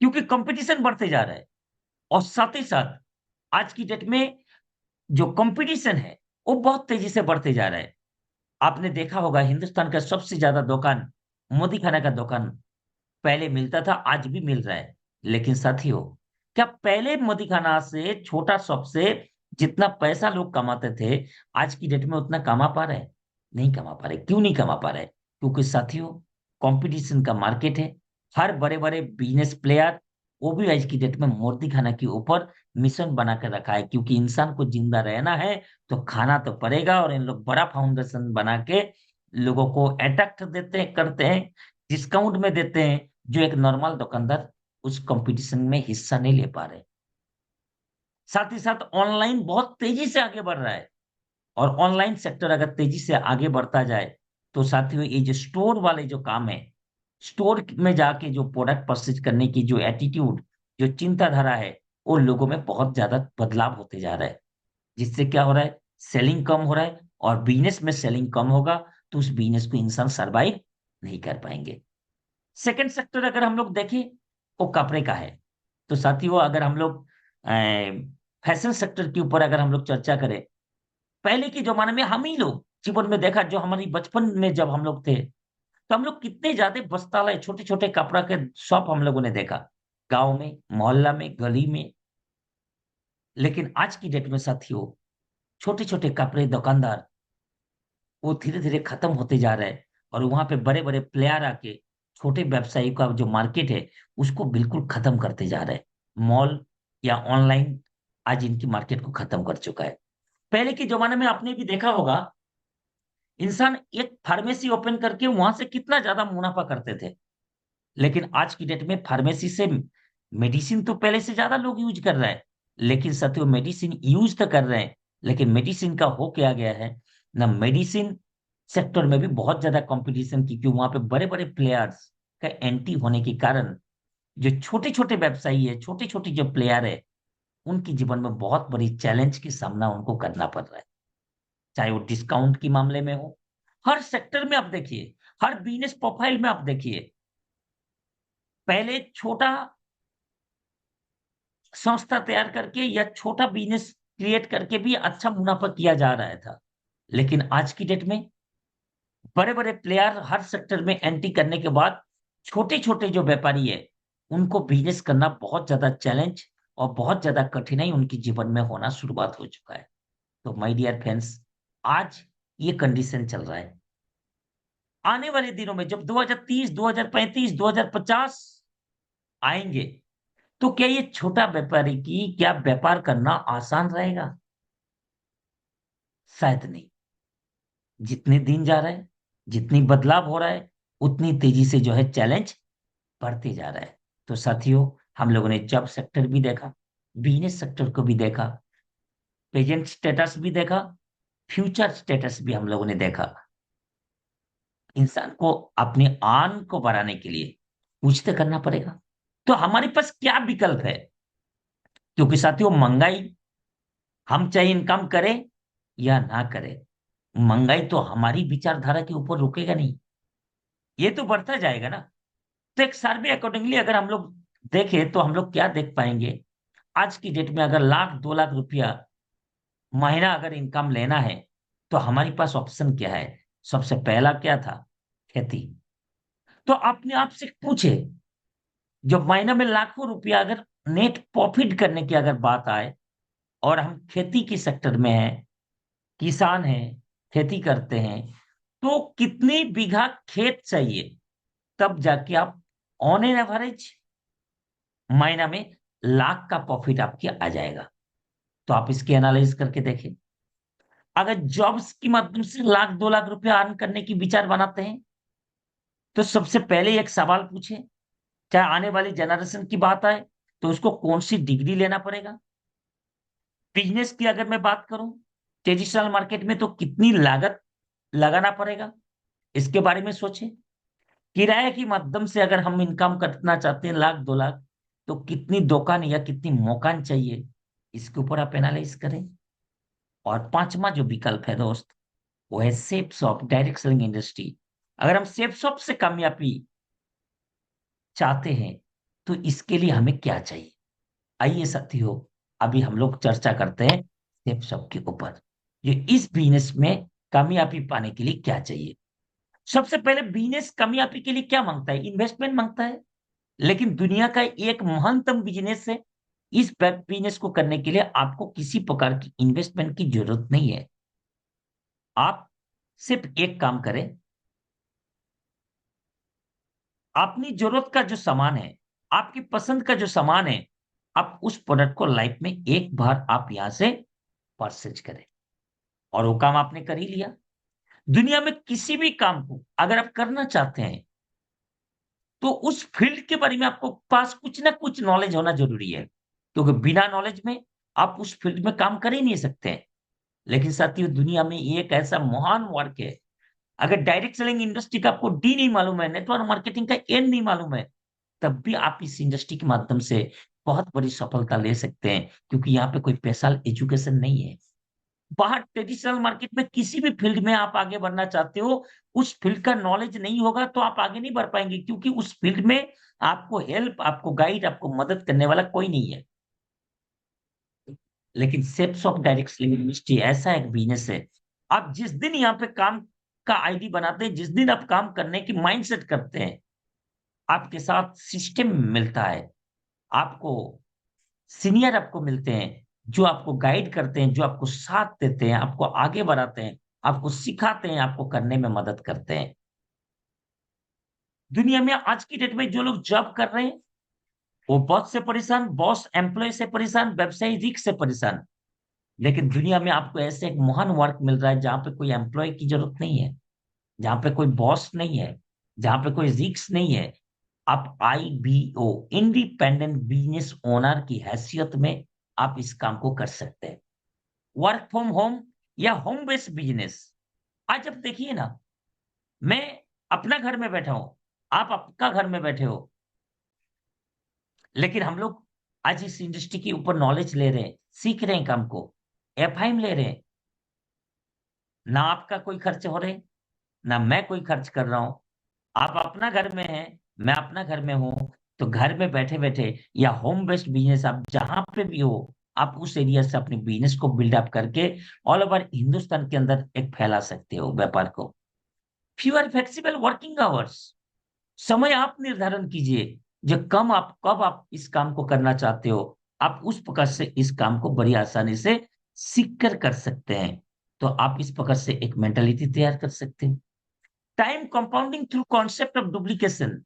क्योंकि कंपटीशन बढ़ते जा रहा है, और साथ ही साथ आज की डेट में जो कंपटीशन है, वो बहुत तेजी से बढ़ते जा रहा है। आपने देखा होगा, हिंदुस्तान का सबसे ज्यादा दुकान मोदी खाना का दुकान पहले मिलता था, आज भी मिल रहा है। लेकिन साथियों, क्या पहले मोदी खाना से, छोटा शॉप से जितना पैसा लोग कमाते थे, आज की डेट में उतना कमा पा रहे हैं? नहीं कमा पा रहे। क्यों नहीं कमा पा रहे? क्योंकि साथियों, कंपटीशन का मार्केट है। हर बड़े बड़े बिजनेस प्लेयर, वो भी आज की डेट में मोदी खाना के ऊपर मिशन बना कर रखा है। क्योंकि इंसान को जिंदा रहना है, तो खाना तो पड़ेगा। और इन लोग बड़ा फाउंडेशन बना के लोगों को अट्रैक्ट देते हैं, करते हैं, डिस्काउंट में देते हैं, जो एक नॉर्मल दुकानदार उस कंपटीशन में हिस्सा नहीं ले पा रहे। साथ ही साथ ऑनलाइन बहुत तेजी से आगे बढ़ रहा है। और ऑनलाइन सेक्टर अगर तेजी से आगे बढ़ता जाए, तो साथियों, ये जो स्टोर वाले जो काम है, स्टोर में जाके जो प्रोडक्ट परचेज करने की जो एटीट्यूड, जो चिंताधारा है, वो लोगों में बहुत ज्यादा बदलाव होते जा रहा है। जिससे क्या हो रहा है? सेलिंग कम हो रहा है। और बिजनेस में सेलिंग कम होगा, तो उस बिजनेस को इंसान सरवाइव नहीं कर पाएंगे। सेकंड सेक्टर अगर हम लोग देखें, वो कपड़े का है। तो साथियों, अगर हम लोग फैशन सेक्टर के ऊपर अगर हम लोग चर्चा करें, पहले के जमाने में हम ही लोग जीवन में देखा, जो हमारी बचपन में जब हम लोग थे, तो हम लोग कितने ज्यादा वस्त्रालय, छोटे छोटे कपड़ा के शॉप हम लोगों ने देखा, गांव में, मोहल्ला में, गली में। लेकिन आज की डेट में साथियों, छोटे छोटे कपड़े दुकानदार, वो धीरे धीरे खत्म होते जा रहे हैं। और वहां पे बड़े बड़े प्लेयर आके छोटे व्यवसायी का जो मार्केट है, उसको बिल्कुल खत्म करते जा रहे हैं। मॉल या ऑनलाइन आज इनकी मार्केट को खत्म कर चुका है। पहले के जमाने में आपने भी देखा होगा, इंसान एक फार्मेसी ओपन करके वहां से कितना ज्यादा मुनाफा करते थे। लेकिन आज की डेट में फार्मेसी से मेडिसिन तो पहले से ज्यादा लोग यूज कर रहे हैं। लेकिन साथियों, मेडिसिन यूज तो कर रहे हैं, लेकिन मेडिसिन का हो क्या गया है? ना मेडिसिन सेक्टर में भी बहुत ज्यादा कंपटीशन, क्योंकि वहां पे बड़े बड़े प्लेयर्स का एंट्री होने के कारण जो छोटे छोटे व्यवसायी है, छोटे छोटे जो प्लेयर है, उनके जीवन में बहुत बड़ी चैलेंज की सामना उनको करना पड़ रहा है। चाहे वो डिस्काउंट के मामले में हो, हर सेक्टर में आप देखिए, हर बिजनेस प्रोफाइल में आप देखिए, पहले छोटा संस्था तैयार करके या छोटा बिजनेस क्रिएट करके भी अच्छा मुनाफा किया जा रहा था। लेकिन आज की डेट में बड़े बड़े प्लेयर हर सेक्टर में एंट्री करने के बाद छोटे छोटे जो व्यापारी है, उनको बिजनेस करना बहुत ज्यादा चैलेंज और बहुत ज्यादा कठिनाई उनके जीवन में होना शुरुआत हो चुका है। तो माय डियर फ्रेंड्स, आज ये कंडीशन चल रहा है। आने वाले दिनों में जब 2030, 2035, 2050 आएंगे, तो क्या ये छोटा व्यापारी की क्या व्यापार करना आसान रहेगा? शायद नहीं। जितने दिन जा रहे हैं, जितनी बदलाव हो रहा है, उतनी तेजी से जो है चैलेंज बढ़ते जा रहा है। तो साथियों, हम लोगों ने जॉब सेक्टर भी देखा, बिजनेस सेक्टर को भी देखा, प्रेजेंट स्टेटस भी देखा, फ्यूचर स्टेटस भी हम लोगों ने देखा। इंसान को अपने आन को बढ़ाने के लिए कुछ तो करना पड़ेगा। तो हमारे पास क्या विकल्प है? क्योंकि साथियों, महंगाई, हम चाहे इनकम करें या ना करें, महंगाई तो हमारी विचारधारा के ऊपर रुकेगा नहीं, ये तो बढ़ता जाएगा ना। तो एक सर्वे अकॉर्डिंगली अगर हम लोग देखें, तो हम लोग क्या देख पाएंगे? आज की डेट में अगर 1 लाख 2 लाख रुपया महीना अगर इनकम लेना है, तो हमारे पास ऑप्शन क्या है? सबसे पहला क्या था? खेती। तो अपने आप से पूछे, जब महीना में लाखों रुपया अगर नेट प्रॉफिट करने की अगर बात आए, और हम खेती के सेक्टर में हैं, किसान हैं, खेती करते हैं, तो कितनी बीघा खेत चाहिए, तब जाके आप ऑन एन एवरेज महीना में लाख का प्रॉफिट आपके आ जाएगा। तो आप इसकी एनालिसिस करके देखें। अगर जॉब्स की माध्यम से 1 लाख 2 लाख रुपया अर्न करने की विचार बनाते हैं, तो सबसे पहले एक सवाल पूछे, चाहे आने वाली जनरेशन की बात आए, तो उसको कौन सी डिग्री लेना पड़ेगा? बिजनेस की अगर मैं बात करूं, ट्रेडिशनल मार्केट में तो कितनी लागत लगाना पड़ेगा, इसके बारे में सोचें। किराए की माध्यम से अगर हम इनकम करना चाहते हैं 1 लाख 2 लाख, तो कितनी दुकान या कितनी मकान चाहिए, इसके ऊपर आप एनालाइज करें। और पांचवा जो विकल्प है दोस्त, वो है safe shop, direct selling industry. अगर हम सेफ शॉप से कामयाबी चाहते हैं, तो इसके लिए हमें क्या चाहिए? आइए साथियों, अभी हम लोग चर्चा करते हैं सेफ शॉप के ऊपर। ये इस बिजनेस में कामयाबी पाने के लिए क्या चाहिए? सबसे पहले, बिजनेस कामयाबी के लिए क्या मांगता है? इन्वेस्टमेंट मांगता है। लेकिन दुनिया का एक महानतम बिजनेस है, इस बिजनेस को करने के लिए आपको किसी प्रकार की इन्वेस्टमेंट की जरूरत नहीं है। आप सिर्फ एक काम करें, अपनी जरूरत का जो सामान है, आपकी पसंद का जो सामान है, आप उस प्रोडक्ट को लाइफ में एक बार आप यहां से परचेज करें, और वो काम आपने कर ही लिया। दुनिया में किसी भी काम को अगर आप करना चाहते हैं, तो उस फील्ड के बारे में आपको पास कुछ ना कुछ नॉलेज होना जरूरी है, क्योंकि बिना नॉलेज में आप उस फील्ड में काम कर ही नहीं सकते हैं। लेकिन साथियों, दुनिया में एक ऐसा महान वर्क है, अगर डायरेक्ट सेलिंग इंडस्ट्री का आपको डी नहीं मालूम है, नेटवर्क मार्केटिंग का एन नहीं मालूम है, तब भी आप इस इंडस्ट्री के माध्यम से बहुत बड़ी सफलता ले सकते हैं, क्योंकि यहाँ पे कोई स्पेशल एजुकेशन नहीं है। बाहर ट्रेडिशनल मार्केट में किसी भी फील्ड में आप आगे बढ़ना चाहते हो, उस फील्ड का नॉलेज नहीं होगा तो आप आगे नहीं बढ़ पाएंगे, क्योंकि उस फील्ड में आपको हेल्प, आपको गाइड, आपको मदद करने वाला कोई नहीं है। लेकिन ceps of direct selling industry ऐसा एक बिजनेस है, आप जिस दिन यहाँ पे काम का आईडी बनाते हैं, जिस दिन आप काम करने की माइंडसेट करते हैं, आपके साथ सिस्टम मिलता है, आपको सीनियर आपको मिलते हैं, जो आपको गाइड करते हैं, जो आपको साथ देते हैं, आपको आगे बढ़ाते हैं, आपको सिखाते हैं, आपको करने में मदद करते हैं। दुनिया में आज की डेट में जो लोग जॉब कर रहे हैं, वो बॉस से परेशान, बॉस एम्प्लॉय से परेशान, व्यवसायी रिस्क से परेशान। लेकिन दुनिया में आपको ऐसे एक महान वर्क मिल रहा है, जहां पे कोई एम्प्लॉय की जरूरत नहीं है, जहां पे कोई बॉस नहीं है, जहां पे कोई रिस्क नहीं है। आप IBO, इंडिपेंडेंट बिजनेस ओनर की हैसियत में आप इस काम को कर सकते हैं। वर्क फ्रॉम होम या होम बेस्ड बिजनेस, आज अब देखिए ना, मैं अपना घर में बैठा हूं, आप आपका घर में बैठे हो, लेकिन हम लोग आज इस इंडस्ट्री के ऊपर नॉलेज ले रहे हैं, सीख रहे हैं काम को, एफआईएम ले रहे हैं। ना आपका कोई खर्च हो रहे, ना मैं कोई खर्च कर रहा हूं। आप अपना घर में हैं, मैं अपना घर में हूं, तो घर में बैठे-बैठे या होम बेस्ड बिज़नेस आप जहां पे भी हो, आप उस एरिया से अपने बिज़नेस को बिल्ड अप करके ऑल ओवर हिंदुस्तान के अंदर एक फैला सकते हो व्यापार को। फ्यूअर फ्लेक्सिबल वर्किंग आवर्स, समय आप निर्धारण कीजिए, जो कम आप कब आप इस काम को करना चाहते हो, आप उस प्रकार से इस काम को बड़ी आसानी से सीख कर सकते हैं। तो आप इस प्रकार से एक मेंटालिटी तैयार कर सकते हैं। Time compounding through concept of duplication,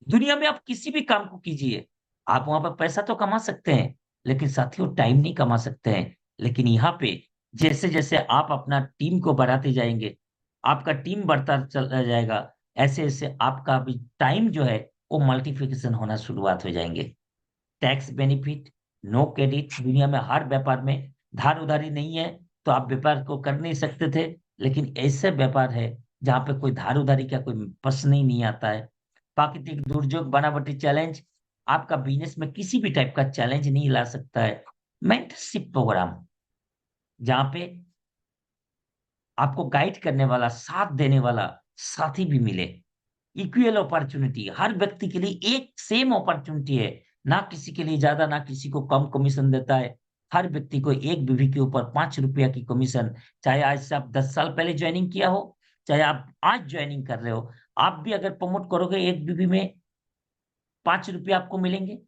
दुनिया में आप किसी भी काम को कीजिए, आप वहां पर पैसा तो कमा सकते हैं, लेकिन साथियों टाइम नहीं कमा सकते हैं। लेकिन यहाँ पे जैसे-जैसे आप अपना टीम को बढ़ाते जाएँगे, आपका टीम बढ़ता चला जाएगा, ऐसे-ऐसे आपका भी टाइम जो है, वो मल्टीप्लिकेशन होना शुरुआत हो जाएँगे। टैक्स बेनिफिट, नो क्रेडिट, दुनिया में हर व्यापार में धार-उधारी नहीं है, तो आप व्यापार को कर नहीं सकते थे। लेकिन ऐसे व्यापार है, जहाँ पे कोई धार-उधारी का कोई प्रश्न ही नहीं आता है। प्राकृतिक दुर्যোগ, बनावटी चैलेंज, आपका बिज़नेस में किसी भी टाइप का चैलेंज नहीं ला सकता है। मेंटरशिप प्रोग्राम, जहाँ पे आपको गाइड करने वाला, साथ देने वाला साथी भी मिले। इक्वल अपॉर्च्युनिटी, हर व्यक्ति के लिए एक सेम अपॉर्च्युनिटी है। ना किसी के लिए ज़्यादा, ना किसी को कम कमीशन देता है। हर व्यक्ति को एक बीवी के ऊपर ₹5 की कमीशन, चाहे आज से आप 10 साल पहले जॉइनिंग किया हो, चाहे आप आज जॉइनिंग कर रहे हो। आप भी अगर प्रमोट करोगे, एक बीवी में ₹5 आपको मिलेंगे।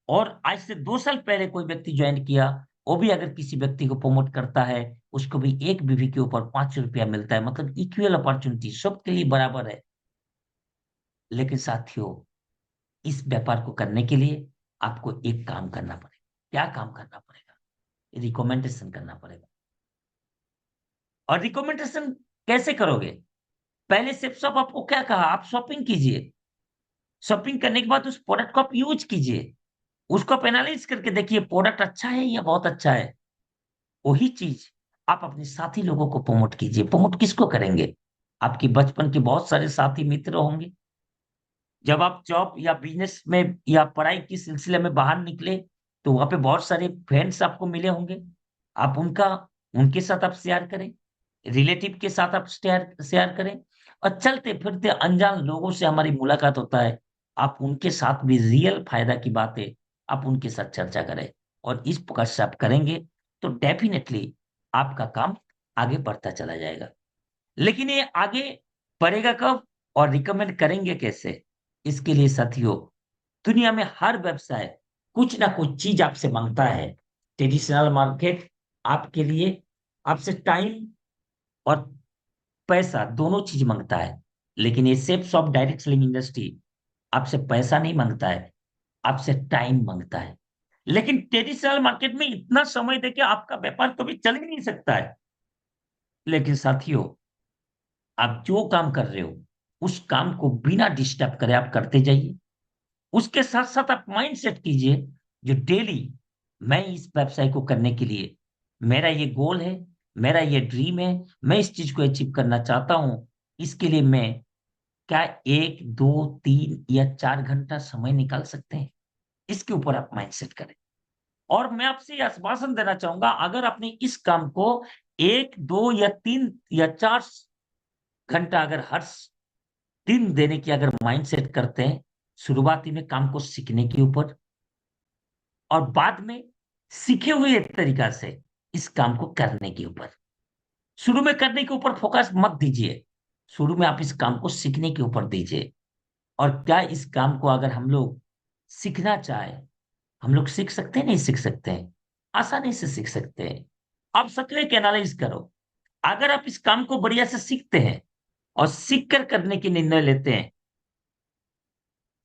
और आज से 2 साल पहले कोई व्यक्ति जॉइन किया, वो भी अगर किसी व्यक्ति को प्रमोट करता है, उसको भी एक बीवी के ऊपर ₹5 मिलता है। मतलब इक्वल अपॉर्च्युनिटी सबके लिए बराबर है। लेकिन साथियों, इस व्यापार को करने के लिए आपको एक काम करना पड़ेगा। क्या काम करना पड़ेगा? रिकमेंडेशन करना पड़ेगा। और रिकमेंडेशन कैसे करोगे? पहले स्टेप सब आपको क्या कहा? आप शॉपिंग कीजिए। शॉपिंग करने के बाद उस प्रोडक्ट को आप यूज़ कीजिए। उसको आप एनालाइज़ करके देखिए प्रोडक्ट अच्छा है या बहुत अच्छा है। वही चीज़ आप अपने साथी लोगों को प्रमोट कीजिए। प्रमोट किसको करेंगे? आपके बचपन के बहुत सारे साथी मित्र होंगे। जब आप जॉब या बिज़नेस में या पढ़ाई के सिलसिले में बाहर निकले, तो वहाँ पे बहुत सारे फ्रेंड्स आपको मिले होंगे। आप उनके साथ आप शेयर करें, रिलेटिव के साथ आप शेयर शेयर करें और चलते-फिरते अनजान लोगों से हमारी मुलाकात होता है। आप उनके साथ भी रियल फ़ायदा की बातें आप उनके साथ चर्चा करें और इस प्रकार से आप करेंगे, तो डेफ़िनेटली आपका काम आगे बढ़ता चला जाएगा। लेकिन ये आगे बढ़ेगा कब और रिकमेंड करेंगे कैसे? इसके लिए साथियों, दुनिया में हर व्यवसाय कुछ ना कुछ चीज़ आपसे माँगता है। ट्रेडिशनल मार्केट आपके लिए आपसे टाइम और पैसा दोनों चीज़ माँगता है। लेकिन ये self of direct selling industry आपसे पैसा नहीं माँगता है, आपसे टाइम माँगता है। लेकिन ट्रेडिशनल मार्केट में इतना समय देके आपका व्यापार कभी चल ही नहीं सकता है। लेकिन साथियों, आप जो काम कर रहे हो, उस काम को बिना डिस्टर्ब करे आप करते जाइए। उसके साथ-साथ आप माइंड सेट कीजिए, जो डेली मैं इस व्यवसाय को करने के लिए मेरा ये गोल है, मेरा ये ड्रीम है, मैं इस चीज़ को अचीव करना चाहता हूँ। इसके लिए मैं क्या 1, 2, 3 या 4 घंटा समय निकाल सकते हैं? इसके ऊपर आप माइंड सेट करें। और मैं आपसे ये आश्वासन देना चाहूँगा, अगर आपने इस काम को 1, 2 या 3 या 4 घंटा अगर हर दिन देने की अगर माइंडसेट करते हैं, शुरुआती में काम को सीखने के ऊपर और बाद में सीखे हुए तरीका से इस काम को करने के ऊपर। शुरू में करने के ऊपर फोकस मत दीजिए। शुरू में आप इस काम को सीखने के ऊपर दीजिए और क्या इस काम को अगर हम लोग सीखना चाहें, हम लोग सीख सकते हैं, नहीं सीख सकते हैं? आसानी से सीख सकते हैं। आप सच में एक एनालाइज़ करो। अगर आप इस काम को बढ़िया से सीखते हैं और सीख कर करने की निर्णय लेते हैं,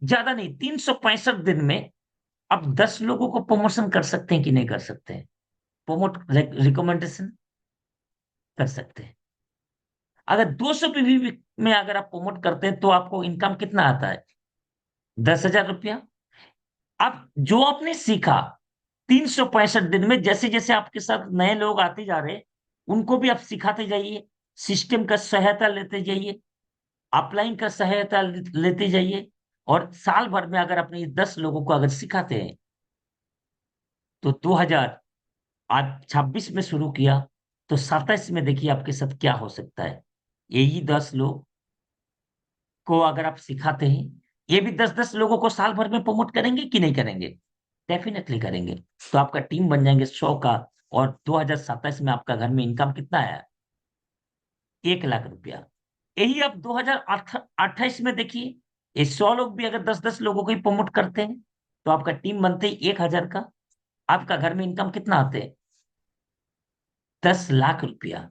ज़्यादा नहीं 365 दिन में आप 10 लोगों को प्रमोशन कर सकते हैं कि नहीं कर सकते हैं? रिकमेंडेशन कर सकते हैं। अगर 200 पीवी में अगर आप प्रमोट करते हैं तो आपको इनकम कितना आता है? ₹10,000। अब जो आपने सीखा 365 दिन में जैसे-जैसे आपके साथ नए लोग आते जा रहे हैं, उनको भी आप सिखाते जाइए। सिस्टम का सहायता लेते जाइए, अपलाइन का सहायता लेते जाइए। और साल भर में अगर अपने 10 लोगों को अगर सिखाते हैं, तो 2000 आज 26 में शुरू किया, तो 27 में देखिए आपके साथ क्या हो सकता है। यही 10 लोग को अगर आप सिखाते हैं, ये भी 10-10 लोगों को साल भर में प्रमोट करेंगे कि नहीं करेंगे? डेफिनेटली करेंगे। तो आपका टीम बन जाएंगे 100 का। और 2027 में आपका घर में इनकम कितना आया? 1 लाख रुपया। यही आप 2028 में देखिए, ये 100 लोग भी अगर 10-10 लोगों को ही प्रमोट करते हैं, तो आपका टीम बनते ही 1,000 का। आपका घर में इनकम कितना आते हैं? 10 लाख रुपया।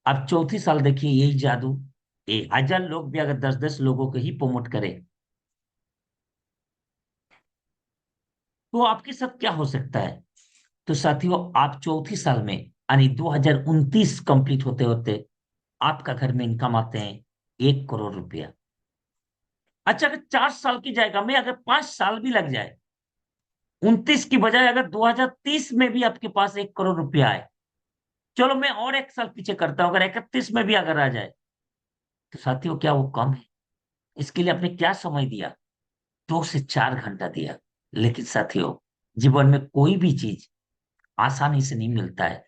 अब चौथी साल देखिए यही जादू, 1,000 लोग भी अगर 10-10 लोगों को ही प्रमोट करें, तो आपके साथ क्या हो सकता है? तो साथियों, आप चौथी साल में यानी 2029 कंप्लीट होते होते आपका घर में इनकम आते हैं 1 करोड़ रुपया। अच्छा, अगर 4 साल की जाएगा में अगर 5 साल भी लग जाए, 29 की बजाय अगर 2030 में भी आपके पास 1 करोड़ रुपया आए, चलो मैं और एक साल पीछे करता हूं, अगर 31 में भी अगर आ जाए, तो साथियों क्या वो कम है? इसके लिए आपने क्या समय दिया? 2 से 4 घंटा दिया। लेकिन साथियों, जीवन में कोई भी चीज आसानी से नहीं मिलता है।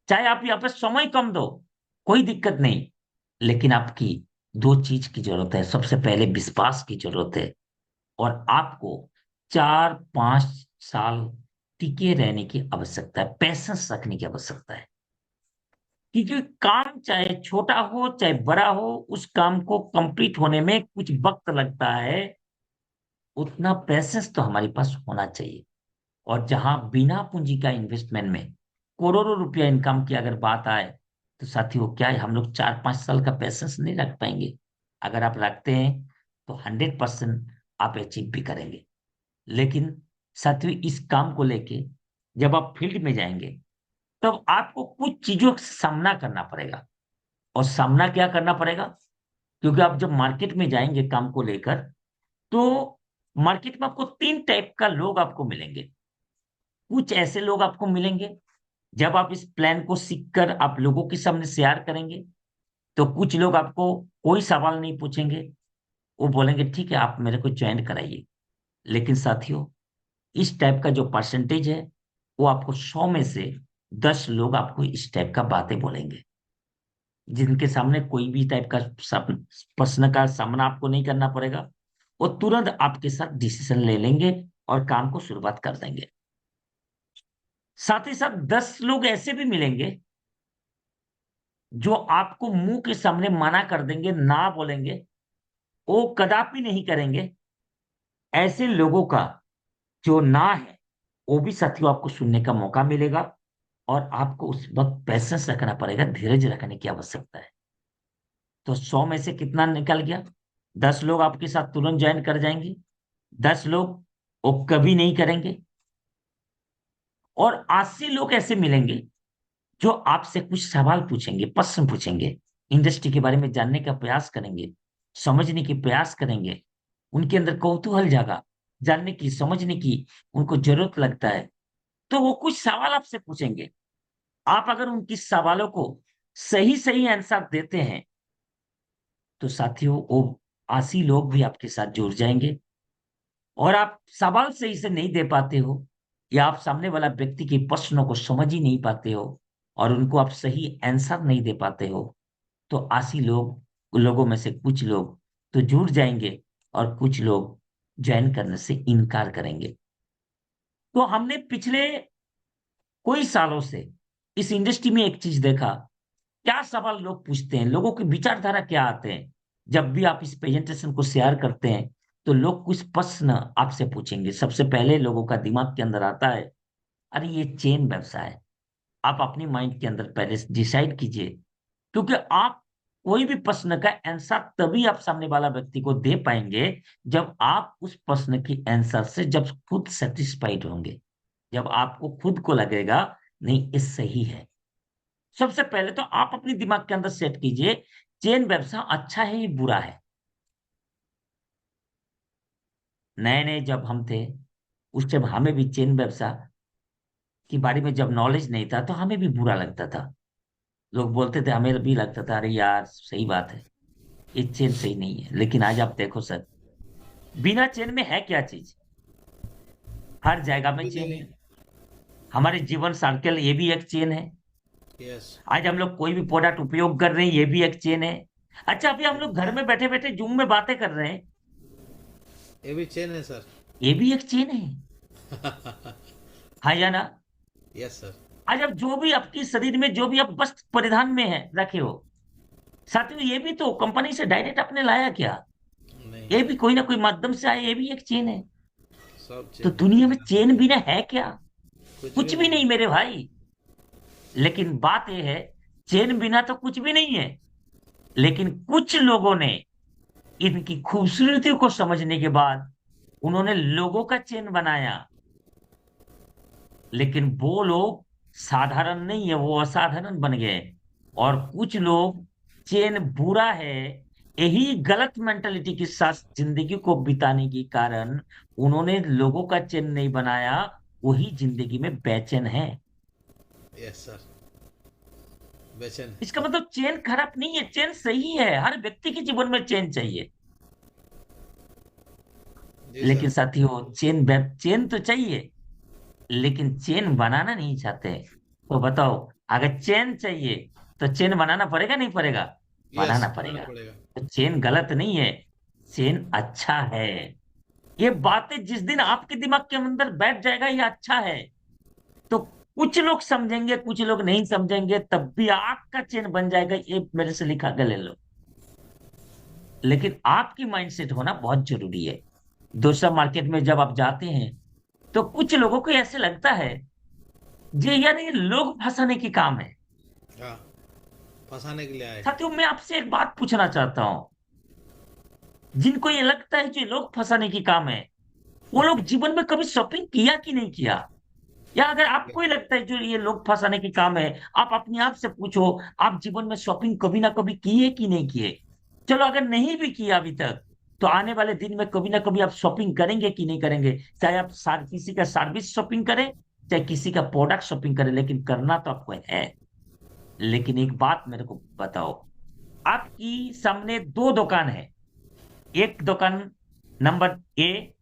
चाहे आप यहाँ पे समय कम दो, कोई दिक्कत नहीं, लेकिन आपकी 2 चीज की जरूरत है। सबसे पहले विश्वास की जरूरत है, और आपको 4-5 साल टिके रहने की आवश्यकता है, पैसेंस रखने की आवश्यकता है। क्योंकि काम चाहे छोटा हो चाहे बड़ा हो, उस काम को कंप्लीट होने में कुछ वक्त लगता है। उतना पैसेंस तो हमारे पास होना चाहिए। और जहां बिना पूंजी का इन्वेस्टमेंट में करोड़ों रुपया इनकम की अगर बात आए, तो साथियों क्या है, हम लोग 4-5 साल का पैसेंस नहीं रख पाएंगे। अगर आप रखते हैं, तो 100% आप अचीव भी करेंगे। लेकिन साथियों, इस काम को लेके जब आप फील्ड में जाएंगे, तब आपको कुछ चीजों का सामना करना पड़ेगा। और सामना क्या करना पड़ेगा? क्योंकि आप जब मार्केट में जाएंगे काम को लेकर, तो मार्केट में आपको 3 टाइप का लोग आपको मिलेंगे। कुछ ऐसे लोग आपको मिलेंगे, जब आप इस प्लान को सीखकर आप लोगों के सामने शेयर करेंगे, तो कुछ लोग आपको कोई सवाल नहीं पूछेंगे, वो बोलेंगे ठीक है आप मेरे को ज्वाइन कराइए। लेकिन साथियों, इस टाइप का जो परसेंटेज है, वो आपको 100 में से 10 लोग आपको इस टाइप का बातें बोलेंगे, जिनके सामने कोई भी टाइप का प्रश्न का सामना आपको नहीं करना पड़ेगा। वो तुरंत आपके साथ डिसीजन ले लेंगे और काम को शुरुआत कर देंगे। साथ ही साथ 10 लोग ऐसे भी मिलेंगे, जो आपको मुंह के सामने मना कर देंगे, ना बोलेंगे, वो कदापि नहीं करेंगे। ऐसे लोगों का जो ना है, वो भी साथियों आपको सुनने का मौका मिलेगा। और आपको उस वक्त पैसेंस रखना पड़ेगा, धीरज रखने की आवश्यकता है। तो 100 में से कितना निकल गया? 10 लोग आपके साथ तुरंत ज्वाइन कर जाएंगे, 10 लोग वो कभी नहीं करेंगे, और 80 लोग ऐसे मिलेंगे जो आपसे कुछ सवाल पूछेंगे, प्रश्न पूछेंगे, इंडस्ट्री के बारे में जानने का प्रयास करेंगे, समझने की प्रयास करेंगे। उनके अंदर कौतूहल जागा, जानने की, समझने की उनको जरूरत लगता है, तो वो कुछ सवाल आपसे पूछेंगे। आप अगर उनकी सवालों को सही सही आंसर देते हैं, तो साथियों वो 80 लोग भी आपके साथ जुड़ जाएंगे। और आप सवाल सही से नहीं दे पाते हो, या आप सामने वाला व्यक्ति के प्रश्नों को समझ ही नहीं पाते हो, और उनको आप सही आंसर नहीं दे पाते हो, तो 80 लोगों में से कुछ लोग तो जुड़ जाएंगे, और कुछ लोग ज्वाइन करने से इनकार करेंगे। तो हमने पिछले कोई सालों से इस इंडस्ट्री में एक चीज देखा, क्या सवाल लोग पूछते हैं, लोगों की विचारधारा क्या आते हैं। जब भी आप इस प्रेजेंटेशन को शेयर करते हैं, तो लोग कुछ प्रश्न आपसे पूछेंगे। सबसे पहले लोगों का दिमाग के अंदर आता है, अरे ये चेन व्यवसाय है। आप अपनी माइंड के अंदर पहले डिसाइड कीजिए, क्योंकि आप कोई भी प्रश्न का आंसर तभी आप सामने वाला व्यक्ति को दे पाएंगे, जब आप उस प्रश्न की आंसर से जब खुद सेटिस्फाइड होंगे, जब आपको खुद को लगेगा नहीं ये सही है। सबसे पहले तो आप अपने दिमाग के अंदर सेट कीजिए, चेन व्यवसाय अच्छा है या बुरा है। नए नए जब हम थे, उस जब हमें भी चेन व्यवसाय के बारे में जब नॉलेज नहीं था, तो हमें भी बुरा लगता था। लोग बोलते थे, हमें भी लगता था अरे यार सही बात है, ये चेन सही नहीं है। लेकिन आज आप देखो सर, बिना चेन में है क्या चीज? हर जगह में भी चेन नहीं है। है। हमारे जीवन साइकिल ये भी एक चेन है। यस। आज हम लोग कोई भी प्रोडक्ट उपयोग कर रहे हैं, ये भी एक चेन है। अच्छा, अभी हम लोग घर में बैठे बैठे जूम में बातें कर रहे हैं, ये भी चेन है सर। ये भी एक चेन है। हाँ या ना? Yes sir. आज अब जो भी आपकी शरीर में जो भी आप वस्त्र परिधान में है रखे हो, साथियों ये भी तो कंपनी से डायरेक्ट आपने लाया क्या? नहीं। ये भी कोई ना कोई माध्यम से आया, ये भी एक चेन है। सब तो चेन है, दुनिया में कितना चेन बोलो। बिना है क्या? कुछ भी कुछ भी नहीं नहीं है। मेरे भाई। लेकिन बात यह है, चेन बिना तो कुछ भी नहीं है। लेकिन कुछ लोगों ने इनकी खूबसूरती को समझने के बाद उन्होंने लोगों का चेन बनाया। लेकिन वो लोग साधारण नहीं है, वो असाधारण बन गए। और कुछ लोग, चेन बुरा है, यही गलत मेंटलिटी के साथ जिंदगी को बिताने के कारण उन्होंने लोगों का चेन नहीं बनाया, वही जिंदगी में बेचैन है। Yes sir. बेचैन इसका है। मतलब चेन खराब नहीं है, चेन सही है। हर व्यक्ति के जीवन में चेन चाहिए। जी लेकिन सर। साथियों, चेन तो चाहिए, लेकिन चेन बनाना नहीं चाहते। तो बताओ, अगर चेन चाहिए तो चेन बनाना पड़ेगा नहीं पड़ेगा? यस, बनाना बनाना पड़ेगा। पड़ेगा। तो चेन गलत नहीं है, चेन अच्छा है। ये बातें जिस दिन आपके दिमाग के अंदर बैठ जाएगा ये अच्छा है, तो कुछ लोग समझेंगे, कुछ लोग नहीं समझेंगे, तब भी आपका चेन बन जाएगा, ये मेरे से लिखा के ले लो। लेकिन आपकी माइंडसेट होना बहुत जरूरी है। दूसरा, मार्केट में जब आप जाते हैं तो कुछ लोगों को ऐसे लगता है जी यार ये लोग फंसाने की काम है। हाँ, फंसाने के लिए आए। साथियों, मैं आपसे एक बात पूछना चाहता हूं, जिनको ये लगता है कि लोग फंसाने की काम है, वो लोग जीवन में कभी शॉपिंग किया कि नहीं किया? या अगर आपको ही लगता है जो ये लोग फंसाने की काम है, आप अपने आप से पूछो, आप जीवन में शॉपिंग कभी ना कभी किए कि नहीं किए? चलो, अगर नहीं भी किया अभी तक, तो आने वाले दिन में कभी ना कभी आप शॉपिंग करेंगे कि नहीं करेंगे? चाहे आप किसी का सर्विस शॉपिंग करें, चाहे किसी का प्रोडक्ट शॉपिंग करें, लेकिन करना तो आपको है। लेकिन एक बात मेरे को बताओ, आपकी सामने दो दुकान है। एक दुकान नंबर ए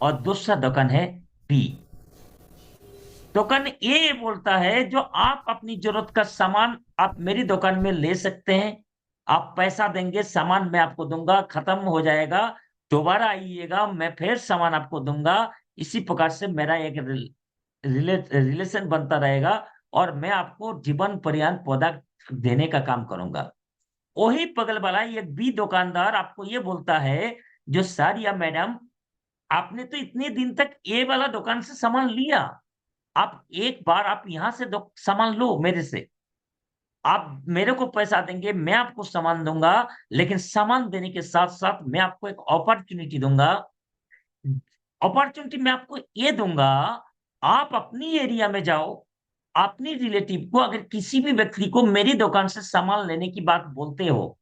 और दूसरा दुकान है बी। दुकान ए बोलता है जो आप अपनी जरूरत का सामान आप मेरी दुकान में ले सकते हैं, आप पैसा देंगे, सामान मैं आपको दूंगा, खत्म हो जाएगा, दोबारा आइएगा, मैं फिर सामान आपको दूंगा। इसी प्रकार से मेरा एक रिलेशन बनता रहेगा, और मैं आपको जीवन पर्यंत प्रोडक्ट देने का काम करूंगा। वही बगल वाला एक बी दुकानदार आपको ये बोलता है, जो सर या मैडम, आपने तो इतने दिन तक ए वाला दुकान से सामान लिया, आप एक बार आप यहां से सामान लो मेरे से, आप मेरे को पैसा देंगे, मैं आपको सामान दूंगा। लेकिन सामान देने के साथ साथ मैं आपको एक अपॉर्चुनिटी दूंगा। अपॉर्चुनिटी मैं आपको ये दूंगा, आप अपनी एरिया में जाओ, अपनी रिलेटिव को, अगर किसी भी व्यक्ति को मेरी दुकान से सामान लेने की बात बोलते हो,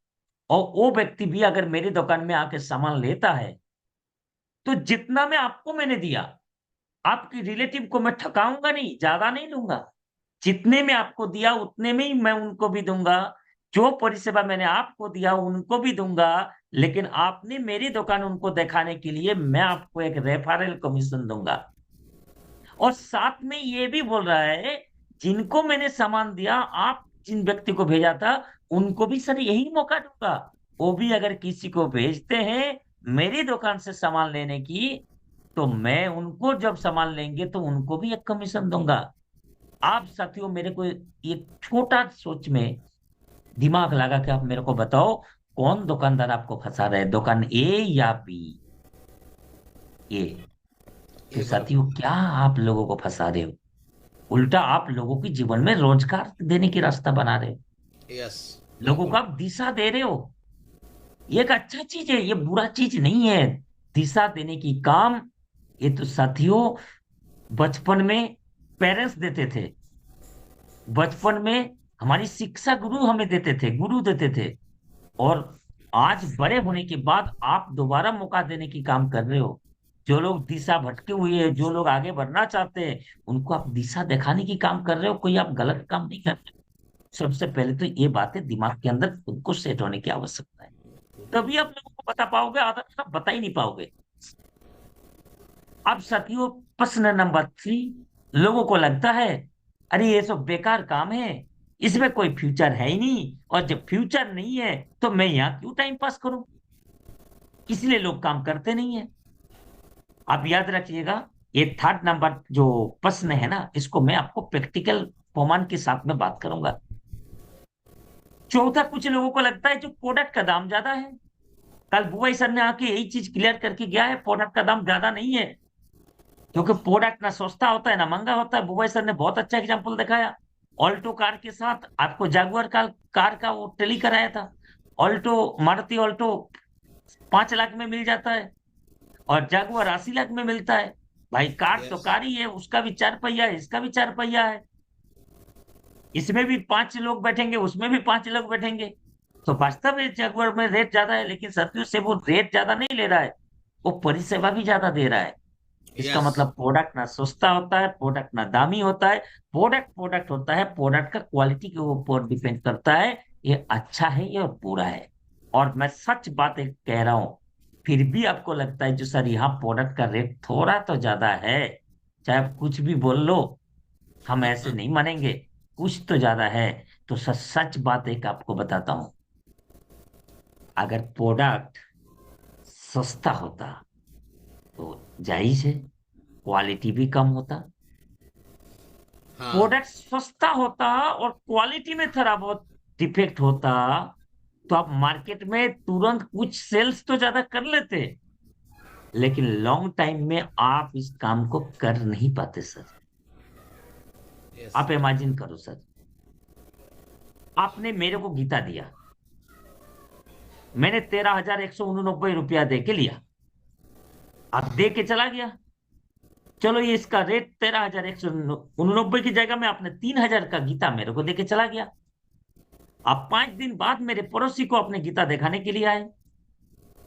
और वो व्यक्ति भी अगर मेरी दुकान में आके सामान लेता है, तो जितना मैं आपको मैंने दिया, आपकी रिलेटिव को मैं ठकाऊंगा नहीं, ज्यादा नहीं लूंगा। जितने में आपको दिया उतने में ही मैं उनको भी दूंगा। जो परिसेवा मैंने आपको दिया उनको भी दूंगा। लेकिन आपने मेरी दुकान उनको दिखाने के लिए मैं आपको एक रेफरल कमीशन दूंगा। और साथ में ये भी बोल रहा है, जिनको मैंने सामान दिया, आप जिन व्यक्ति को भेजा था, उनको भी सर यही मौका दूंगा। वो भी अगर किसी को भेजते हैं मेरी दुकान से सामान लेने की, तो मैं उनको जब सामान लेंगे तो उनको भी एक कमीशन दूंगा। आप साथियों मेरे को एक छोटा सोच में दिमाग लगा के आप मेरे को बताओ, कौन दुकानदार आपको फंसा रहे हैं, दुकान ए या बी? ये। तो ये वाला साथियों, फंसा क्या आप लोगों को फंसा रहे हो? उल्टा आप लोगों के जीवन में रोजगार देने की रास्ता बना रहे हो, है। यस। लोगों को बिल्कुल। आप दिशा दे रहे हो। ये एक अच्छा चीज है, ये बुरा चीज नहीं है। दिशा देने की काम, ये तो साथियों बचपन में पेरेंट्स देते थे। बचपन में हमारी शिक्षा गुरु हमें देते थे, गुरु देते थे। और आज बड़े होने के बाद आप दोबारा मौका देने की काम कर रहे हो। जो लोग दिशा भटके हुए हैं, जो लोग आगे बढ़ना चाहते हैं, उनको आप दिशा दिखाने की काम कर रहे हो, कोई आप गलत काम नहीं कर रहे। सबसे पहले तो ये बातें दिमाग के अंदर खुद को सेट होने की आवश्यकता है, तभी आप लोगों को बता पाओगे, अदरवाइज आप बता ही नहीं पाओगे। अब साथियों, प्रश्न नंबर 3, लोगों को लगता है अरे ये सब बेकार काम है, इसमें कोई फ्यूचर है ही नहीं, और जब फ्यूचर नहीं है तो मैं यहाँ क्यों टाइम पास करूं, इसलिए लोग काम करते नहीं है। आप याद रखिएगा, ये थर्ड नंबर जो प्रश्न है ना, इसको मैं आपको प्रैक्टिकल प्रमाण के साथ में बात करूंगा। चौथा, कुछ लोगों को लगता है जो प्रोडक्ट का दाम ज्यादा है। कल बुआई सर ने आके यही चीज क्लियर करके गया है, प्रोडक्ट का दाम ज्यादा नहीं है, क्योंकि प्रोडक्ट ना सस्ता होता है ना महंगा होता है। बुआई सर ने बहुत अच्छा एग्जाम्पल दिखाया। ऑल्टो कार के साथ आपको जागुआर कार का वो टेली कराया था। ऑल्टो, मारुति ऑल्टो 5 लाख में मिल जाता है, और जागुआर 80 लाख में मिलता है। भाई कार तो यस, कार ही है, उसका भी 4 पहिया है, इसका भी 4 पहिया है, इसमें भी 5 लोग बैठेंगे, उसमें भी 5 लोग बैठेंगे। तो वास्तव में जागुआर में रेट ज्यादा है, लेकिन सत्य से वो रेट ज्यादा नहीं ले रहा है, वो परिसेवा भी ज्यादा दे रहा है। इसका यस, मतलब प्रोडक्ट ना सस्ता होता है, प्रोडक्ट ना दामी होता है, प्रोडक्ट प्रोडक्ट होता है, प्रोडक्ट का क्वालिटी के ऊपर डिपेंड करता है, ये अच्छा है या बुरा है। और मैं सच बात एक कह रहा हूं, फिर भी आपको लगता है जो सर यहाँ प्रोडक्ट का रेट थोड़ा तो ज्यादा है, चाहे आप कुछ भी बोल लो, हम ऐसे नहीं मानेंगे, कुछ तो ज्यादा है। तो सच सच बात एक आपको बताता हूं, अगर प्रोडक्ट सस्ता होता तो जायज है, क्वालिटी भी कम होता। हाँ, प्रोडक्ट सस्ता होता और क्वालिटी में थोड़ा बहुत डिफेक्ट होता, तो आप मार्केट में तुरंत कुछ सेल्स तो ज्यादा कर लेते, लेकिन लॉन्ग टाइम में आप इस काम को कर नहीं पाते सर। यस, आप इमेजिन करो सर, आपने मेरे को गीता दिया, मैंने 13,189 रुपया दे के लिया, अब दे के चला गया। चलो ये इसका रेट 13,189 की जगह में आपने 3,000 का गीता मेरे को दे के चला गया। अब 5 दिन बाद मेरे पड़ोसी को अपने गीता दिखाने के लिए आए,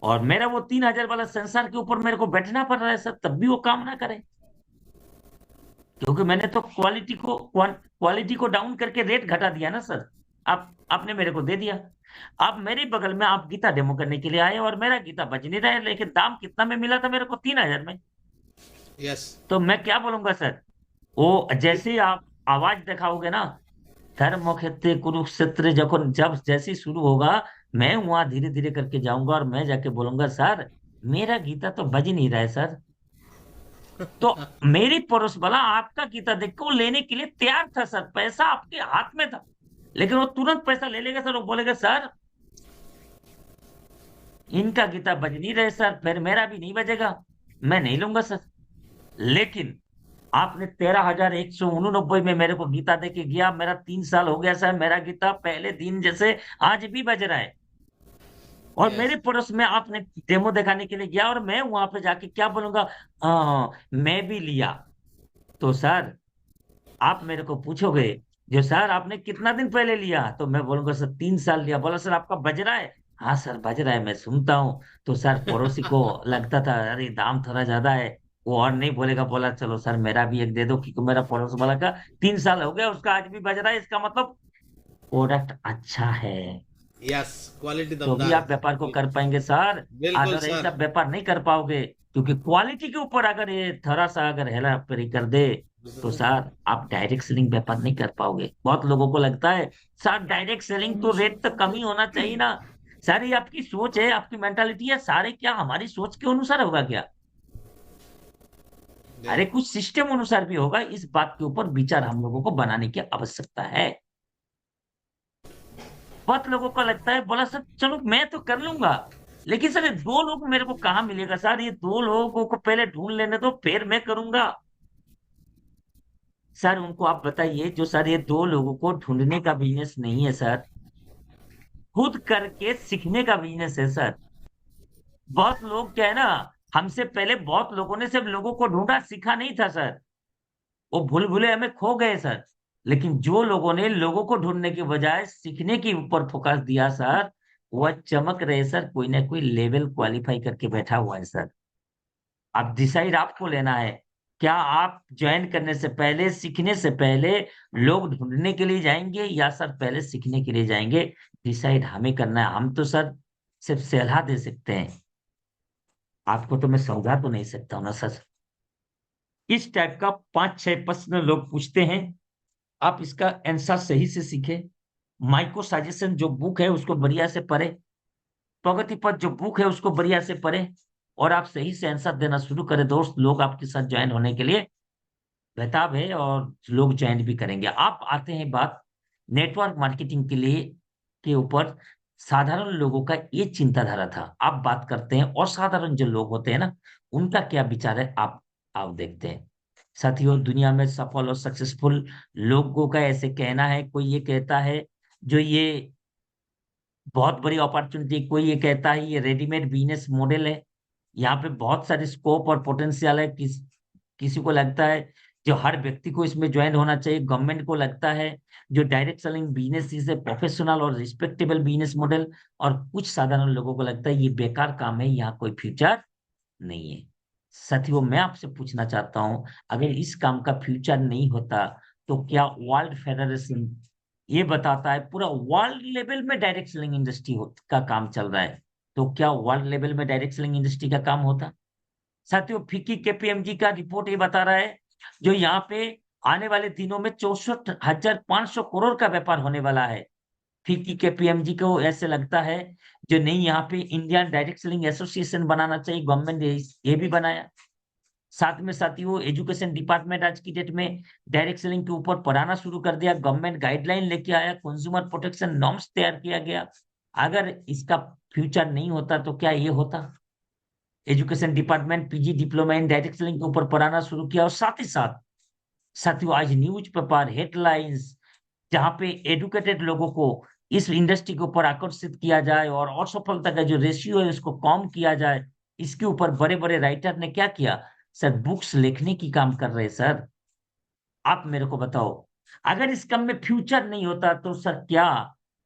और मेरा वो 3,000 वाला संसार के ऊपर मेरे को बैठना पड़ रहा है सर, तब भी वो काम ना करे, क्योंकि मैंने तो क्वालिटी को डाउन करके रेट घटा दिया ना सर। आपने मेरे को दे दिया। अब मेरे बगल में आप गीता डेमो करने के लिए आए, और मेरा गीता बज नहीं रहा है, लेकिन दाम कितना में मिला था मेरे को, 3,000 में। यस, तो मैं क्या बोलूंगा सर, वो जैसे ही आप आवाज दिखाओगे ना, धर्मक्षेत्र कुरुक्षेत्र जब जैसे ही शुरू होगा, मैं वहां धीरे धीरे करके जाऊंगा, और मैं जाके बोलूंगा सर मेरा गीता तो बज नहीं रहा है सर। तो मेरी पड़ोस वाला आपका गीता देख के वो लेने के लिए तैयार था सर, पैसा आपके हाथ में था, लेकिन वो तुरंत पैसा ले लेगा सर, वो बोलेगा सर इनका गीता बज नहीं रहे सर, फिर मेरा भी नहीं बजेगा, मैं नहीं लूंगा सर। लेकिन आपने 13,189 में मेरे को गीता दे के गया, मेरा 3 साल हो गया सर, मेरा गीता पहले दिन जैसे आज भी बज रहा है। और यस, मेरे पड़ोस में आपने डेमो दिखाने के लिए गया, और मैं वहां पे जाके क्या बोलूंगा, हाँ मैं भी लिया। तो सर आप मेरे को पूछोगे जो सर आपने कितना दिन पहले लिया, तो मैं बोलूंगा सर 3 साल लिया। बोला सर आपका बज रहा है, हाँ सर बज रहा है, मैं सुनता हूँ। तो सर पड़ोसी को लगता था अरे दाम थोड़ा ज्यादा है, वो और नहीं बोलेगा, बोला चलो सर मेरा भी एक दे दो, क्योंकि मेरा पड़ोस वाला का 3 साल हो गया, उसका आज भी बज रहा है, इसका मतलब प्रोडक्ट अच्छा है, यस, क्वालिटी तो भी दमदार। आप व्यापार को कर पाएंगे सर। बिल्कुल अदरवाइज सर। आप व्यापार नहीं कर पाओगे, क्योंकि क्वालिटी के ऊपर अगर ये थोड़ा सा अगर हेला फेरी कर दे, तो सर आप डायरेक्ट सेलिंग व्यापार नहीं कर पाओगे। बहुत लोगों को लगता है सर डायरेक्ट सेलिंग तो रेट तो कम ही होना चाहिए ना। सर ये आपकी सोच है, आपकी मेंटालिटी है, सारे क्या हमारी सोच के अनुसार होगा क्या? अरे कुछ सिस्टम अनुसार भी होगा, इस बात के ऊपर विचार हम लोगों को बनाने की आवश्यकता है। बहुत लोगों को लगता है, बोला सर चलो मैं तो कर लूंगा, लेकिन सर ये 2 लोग मेरे को कहाँ मिलेगा सर, ये 2 लोगों को पहले ढूंढ लेने दो फिर मैं करूंगा। सर उनको आप बताइए, जो सर ये 2 लोगों को ढूंढने का बिजनेस नहीं है सर, खुद करके सीखने का बिजनेस है सर। बहुत लोग क्या है ना, हमसे पहले बहुत लोगों ने सिर्फ लोगों को ढूंढा, सीखा नहीं था सर, वो भूल भुले हमें खो गए सर। लेकिन जो लोगों ने लोगों को ढूंढने के बजाय सीखने के ऊपर फोकस दिया सर, वह चमक रहे सर, कोई ना कोई लेवल क्वालिफाई करके बैठा हुआ है सर। अब डिसाइड आपको लेना है, क्या आप ज्वाइन करने से पहले, सीखने से पहले लोग ढूंढने के लिए जाएंगे या सर पहले सीखने के लिए जाएंगे? डिसाइड हमें करना है। हम तो सर सिर्फ सलाह दे सकते हैं, आपको तो मैं समझा तो नहीं सकता हूं ना सर। इस टाइप का 5-6 प्रश्न लोग पूछते हैं, आप इसका आंसर सही से सीखे। माइक्रो सजेशन जो बुक है उसको बढ़िया से पढ़े, प्रगति पथ जो बुक है उसको बढ़िया से पढ़े, और आप सही से आंसर देना शुरू करें दोस्त, लोग आपके साथ ज्वाइन होने के लिए बेताब है और लोग ज्वाइन भी करेंगे। आप आते हैं बात नेटवर्क मार्केटिंग के लिए के ऊपर। साधारण लोगों का ये चिंताधारा था, आप बात करते हैं और साधारण जो लोग होते हैं ना, उनका क्या विचार है आप देखते हैं। साथियों, दुनिया में सफल और सक्सेसफुल लोगों का ऐसे कहना है, कोई ये कहता है जो ये बहुत बड़ी अपॉर्चुनिटी, कोई ये कहता है ये रेडीमेड बिजनेस मॉडल है, यहाँ पे बहुत सारे स्कोप और पोटेंशियल है। किसी को लगता है जो हर व्यक्ति को इसमें ज्वाइन होना चाहिए। गवर्नमेंट को लगता है जो direct selling business is a professional और रिस्पेक्टेबल बिजनेस मॉडल, और कुछ साधारण लोगों को लगता है ये बेकार काम है, यहाँ कोई फ्यूचर नहीं है। साथियों, मैं आपसे पूछना चाहता हूं, अगर इस काम का फ्यूचर नहीं होता तो क्या वर्ल्ड फेडरेशन ये बताता है पूरा वर्ल्ड लेवल में डायरेक्ट सेलिंग इंडस्ट्री का काम चल रहा है, तो क्या वर्ल्ड लेवल में डायरेक्ट सेलिंग इंडस्ट्री का काम होता? साथियों, फिक्की केपीएमजी का रिपोर्ट ये बता रहा है जो यहाँ पे आने वाले दिनों में 64,500 करोड़ का व्यापार होने वाला है। फिक्की केपीएमजी को ऐसे लगता है जो नहीं, यहाँ पे इंडियन डायरेक्ट सेलिंग एसोसिएशन बनाना चाहिए, गवर्नमेंट ने ये भी बनाया। साथ में साथियों, एजुकेशन डिपार्टमेंट आज की डेट में डायरेक्ट सेलिंग के ऊपर पढ़ाना शुरू कर दिया, गवर्नमेंट गाइडलाइन लेके आया, कंज्यूमर प्रोटेक्शन नॉर्म्स तैयार किया गया। अगर इसका फ्यूचर नहीं होता तो क्या ये होता? Education department PG diploma in direct selling के ऊपर पढ़ाना शुरू किया, और साथ ही साथ साथियों आज न्यूज पेपर हेडलाइंस जहां पे एडुकेटेड लोगों को इस इंडस्ट्री के ऊपर आकर्षित किया जाए और असफलता का जो रेशियो है उसको कम किया जाए, इसके ऊपर बड़े बड़े राइटर ने क्या किया सर? बुक्स लिखने की काम कर रहे हैं सर। आप मेरे को बताओ, अगर इस काम में फ्यूचर नहीं होता तो सर क्या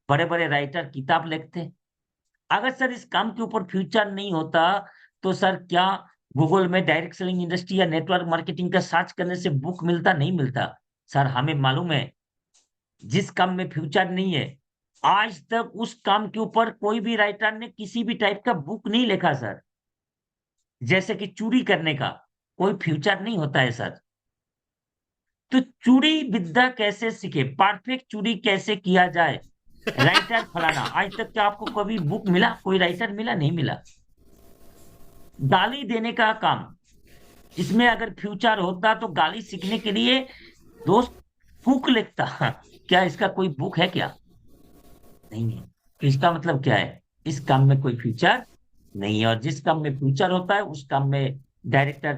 बड़े बड़े राइटर किताब लिखते? अगर सर इस काम के ऊपर फ्यूचर नहीं होता तो सर क्या गूगल में डायरेक्ट सेलिंग इंडस्ट्री या नेटवर्क मार्केटिंग का सर्च करने से बुक मिलता? नहीं मिलता। सर हमें मालूम है जिस काम में फ्यूचर नहीं है, आज तक उस काम के ऊपर कोई भी राइटर ने किसी भी टाइप का बुक नहीं लिखा सर। जैसे कि चोरी करने का कोई फ्यूचर नहीं होता है सर, तो चोरी विद्या कैसे सीखे, परफेक्ट चोरी कैसे किया जाए, राइटर फलाना, आज तक क्या आपको कभी बुक मिला? कोई राइटर मिला? नहीं मिला। गाली देने का काम, इसमें अगर फ्यूचर होता तो गाली सीखने के लिए दोस्त बुक लिखता। क्या इसका कोई बुक है क्या? नहीं है। तो इसका मतलब क्या है? इस काम में कोई फ्यूचर नहीं है, और जिस काम में फ्यूचर होता है उस काम में डायरेक्टर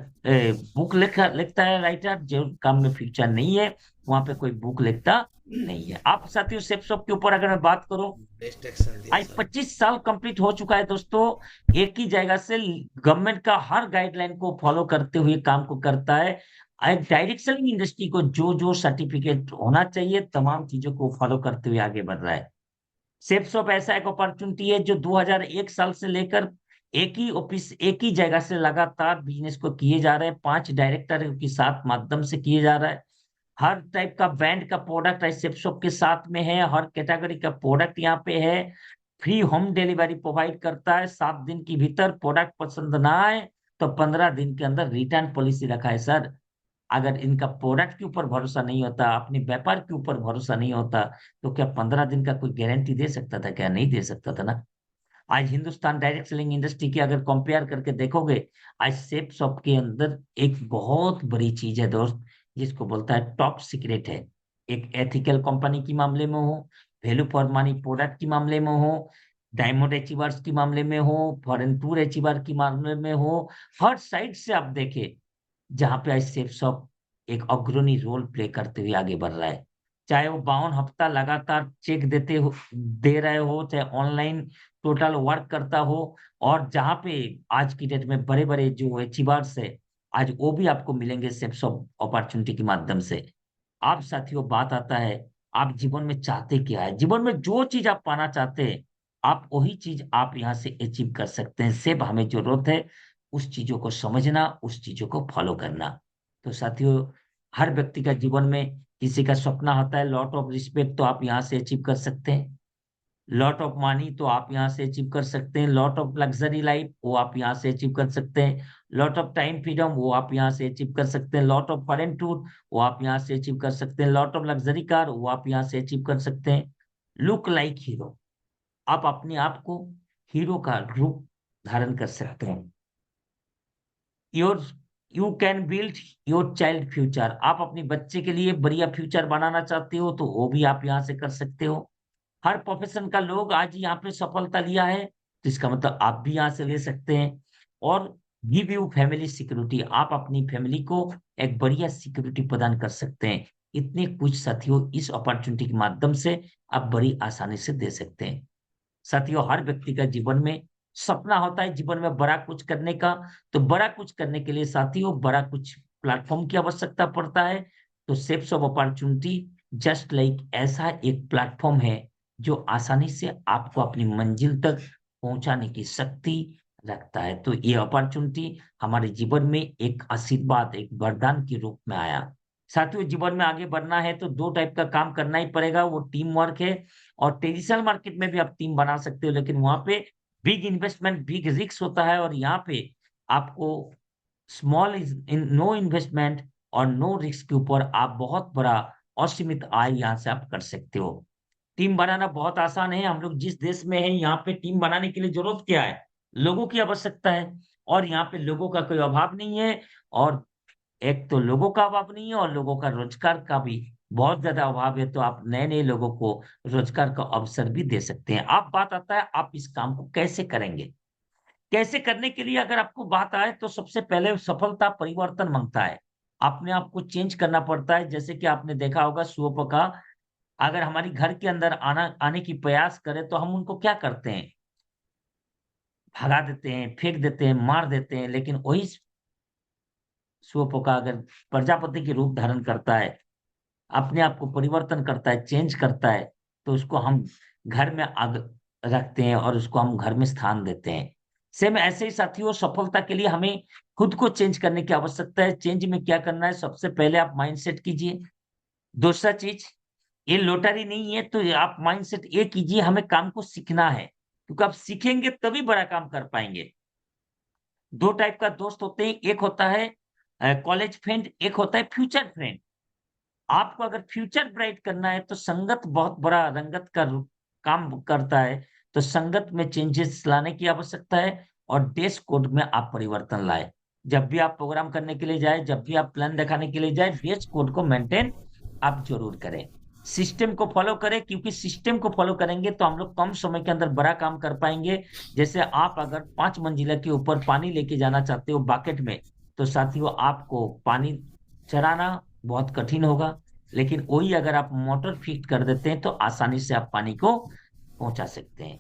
बुक लिखता है, राइटर। जो काम में फ्यूचर नहीं है वहां पे कोई बुक लिखता नहीं है। आप साथियों सेफ शॉप के ऊपर अगर मैं बात करूं, बेस्ट एक्शन दिया आज सर। 25 साल कंप्लीट हो चुका है दोस्तों। एक ही जगह से गवर्नमेंट का हर गाइडलाइन को फॉलो करते हुए काम को करता है। एक डायरेक्ट सेलिंग इंडस्ट्री को जो जो सर्टिफिकेट होना चाहिए तमाम चीजों को फॉलो करते हुए आगे बढ़ रहा है। सेफ शॉप ऐसा एक अपॉर्चुनिटी है जो 2001 साल से लेकर एक ही ऑफिस एक ही जगह से लगातार बिजनेस को किए जा रहे हैं, 5 डायरेक्टर के साथ माध्यम से किए जा रहा है। हर टाइप का ब्रांड का प्रोडक्ट सेफ शॉप के साथ में है, हर कैटेगरी का प्रोडक्ट यहाँ पे है। फ्री होम डिलीवरी प्रोवाइड करता है, 7 दिन के भीतर प्रोडक्ट पसंद ना आए तो 15 दिन के अंदर रिटर्न पॉलिसी रखा है सर। अगर इनका प्रोडक्ट के ऊपर भरोसा नहीं होता, अपने व्यापार के ऊपर भरोसा नहीं होता, तो क्या 15 दिन का कोई गारंटी दे सकता था? क्या नहीं दे सकता था ना। आज हिंदुस्तान डायरेक्ट सेलिंग इंडस्ट्री की अगर कंपेयर करके देखोगे, आज सेफ शॉप के अंदर एक बहुत बड़ी चीज है दोस्त, जिसको बोलता है टॉप सीक्रेट है। एक एथिकल कंपनी के मामले में हो, वैल्यू फॉर मनी प्रोडक्ट के मामले में हो, डायमंड अचीवर्स के मामले में हो, फॉरेन टूर अचीवर के मामले में हो, हर साइड से आप देखें जहां पे आज सेफ शॉप एक अग्रणी रोल प्ले करते हुए आगे बढ़ रहा है। चाहे वो 52 हफ्ता लगातार चेक दे रहे हो, चाहे ऑनलाइन टोटल वर्क करता हो, और जहां पे आज की डेट में बड़े बड़े जो अचीवर्स है आज वो भी आपको मिलेंगे सेफ शॉप अपॉर्चुनिटी के माध्यम से। आप साथियों बात आता है, आप जीवन में चाहते क्या है? जीवन में जो चीज आप पाना चाहते हैं आप वही चीज आप यहाँ से अचीव कर सकते हैं। सिर्फ हमें जरूरत है उस चीजों को समझना, उस चीजों को फॉलो करना। तो साथियों, हर व्यक्ति का जीवन में किसी का सपना होता है लॉट ऑफ रिस्पेक्ट, तो आप यहाँ से अचीव कर सकते हैं। लॉट ऑफ मनी, तो आप यहाँ से अचीव कर सकते हैं। लॉट ऑफ लग्जरी लाइफ, वो आप यहाँ से अचीव कर सकते हैं। लॉट ऑफ टाइम फ्रीडम, वो आप यहाँ से अचीव कर सकते हैं। लॉट ऑफ फॉरेन टूर, वो आप यहाँ से अचीव कर सकते हैं। लॉट ऑफ लग्जरी कार, वो आप यहाँ से अचीव कर सकते हैं। लुक लाइक हीरो, आप अपने आप को हीरो का रूप धारण कर सकते हैं। Your you can build your child future, आप अपने बच्चे के लिए बढ़िया फ्यूचर बनाना चाहते हो तो वो भी आप यहाँ से कर सकते हो। हर प्रोफेशन का लोग आज यहाँ पे सफलता लिया है, तो इसका मतलब आप भी यहाँ से ले सकते हैं। और गिव यू फैमिली सिक्योरिटी, आप अपनी फैमिली को एक बढ़िया सिक्योरिटी प्रदान कर सकते हैं। इतने कुछ साथियों इस अपॉर्चुनिटी के माध्यम से आप बड़ी आसानी से दे सकते हैं। साथियों, हर व्यक्ति का जीवन में सपना होता है जीवन में बड़ा कुछ करने का। तो बड़ा कुछ करने के लिए साथियों बड़ा कुछ प्लेटफॉर्म की आवश्यकता पड़ता है। तो shapes of opportunity just like ऐसा एक प्लेटफॉर्म है जो आसानी से आपको अपनी मंजिल तक पहुंचाने की शक्ति रखता है। तो ये अपॉर्चुनिटी हमारे जीवन में एक आशीर्वाद, एक वरदान के रूप में आया। साथियों, जीवन में आगे बढ़ना है तो दो टाइप का काम करना ही पड़ेगा, वो टीम वर्क है। और ट्रेडिशनल मार्केट में भी आप टीम बना सकते हो, लेकिन वहां पे बिग इन्वेस्टमेंट, बिग रिस्क होता है। और यहाँ पे आपको स्मॉल इन नो इन्वेस्टमेंट और नो रिस्क के ऊपर आप बहुत बड़ा असीमित आय यहाँ से आप कर सकते हो। टीम बनाना बहुत आसान है। हम लोग जिस देश में है यहाँ पे टीम बनाने के लिए जरूरत क्या है? लोगों की आवश्यकता है। और यहाँ पे लोगों का कोई अभाव नहीं है। और एक तो लोगों का अभाव नहीं है और लोगों का रोजगार का भी बहुत ज्यादा अभाव है। तो आप नए नए लोगों को रोजगार का अवसर भी दे सकते हैं। आप बात आता है आप इस काम को कैसे करेंगे। कैसे करने के लिए अगर आपको बात आए तो सबसे पहले सफलता परिवर्तन मांगता है। अपने आप को चेंज करना पड़ता है। जैसे कि आपने देखा होगा शुभ का, अगर हमारी घर के अंदर आने की प्रयास करे तो हम उनको क्या करते हैं? भगा देते हैं, फेंक देते हैं, मार देते हैं। लेकिन वही शुभ का अगर प्रजापति के रूप धारण करता है, अपने आप को परिवर्तन करता है, चेंज करता है, तो उसको हम घर में आग रखते हैं और उसको हम घर में स्थान देते हैं। सेम ऐसे ही साथियों, सफलता के लिए हमें खुद को चेंज करने की आवश्यकता है। चेंज में क्या करना है? सबसे पहले आप माइंडसेट कीजिए। दूसरा चीज, ये लॉटरी नहीं है, तो आप माइंडसेट ये कीजिए हमें काम को सीखना है, क्योंकि आप सीखेंगे तभी बड़ा काम कर पाएंगे। दो टाइप का दोस्त होते हैं, एक होता है कॉलेज फ्रेंड, एक होता है फ्यूचर फ्रेंड। आपको अगर फ्यूचर ब्राइट करना है तो संगत बहुत बड़ा रंगत का काम करता है। तो संगत में चेंजेस लाने की आवश्यकता है और ड्रेस कोड में आप परिवर्तन लाए। जब भी आप प्रोग्राम करने के लिए जाए, जब भी आप प्लान दिखाने के लिए जाए, ड्रेस कोड को मेंटेन आप जरूर करें। सिस्टम को फॉलो करें, क्योंकि सिस्टम को फॉलो करेंगे तो हम लोग कम समय के अंदर बड़ा काम कर पाएंगे। जैसे आप अगर 5 मंजिला के ऊपर पानी लेके जाना चाहते हो बाकेट में, तो साथियों आपको पानी चढ़ाना बहुत कठिन होगा। लेकिन वही अगर आप मोटर फिट कर देते हैं तो आसानी से आप पानी को पहुंचा सकते हैं।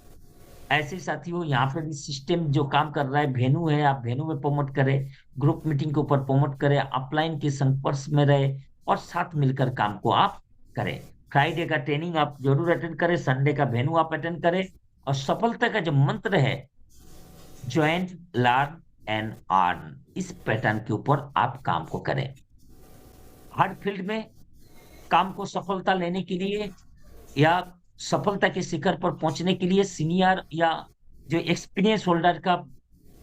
ऐसे ही साथियों यहाँ पे भी सिस्टम जो काम कर रहा है, वेन्यू है, आप वेन्यू में प्रमोट करें, ग्रुप मीटिंग के ऊपर प्रमोट करें, अपलाइन के संपर्क में रहे और साथ मिलकर काम को आप करें। फ्राइडे का ट्रेनिंग आप जरूर अटेंड करें, संडे का वेन्यू आप अटेंड करें। और सफलता का जो मंत्र है, ज्वाइन, लर्न एंड अर्न, इस पैटर्न के ऊपर आप काम को करें। हर फील्ड में काम को सफलता लेने के लिए या सफलता के शिखर पर पहुंचने के लिए सीनियर या जो एक्सपीरियंस होल्डर का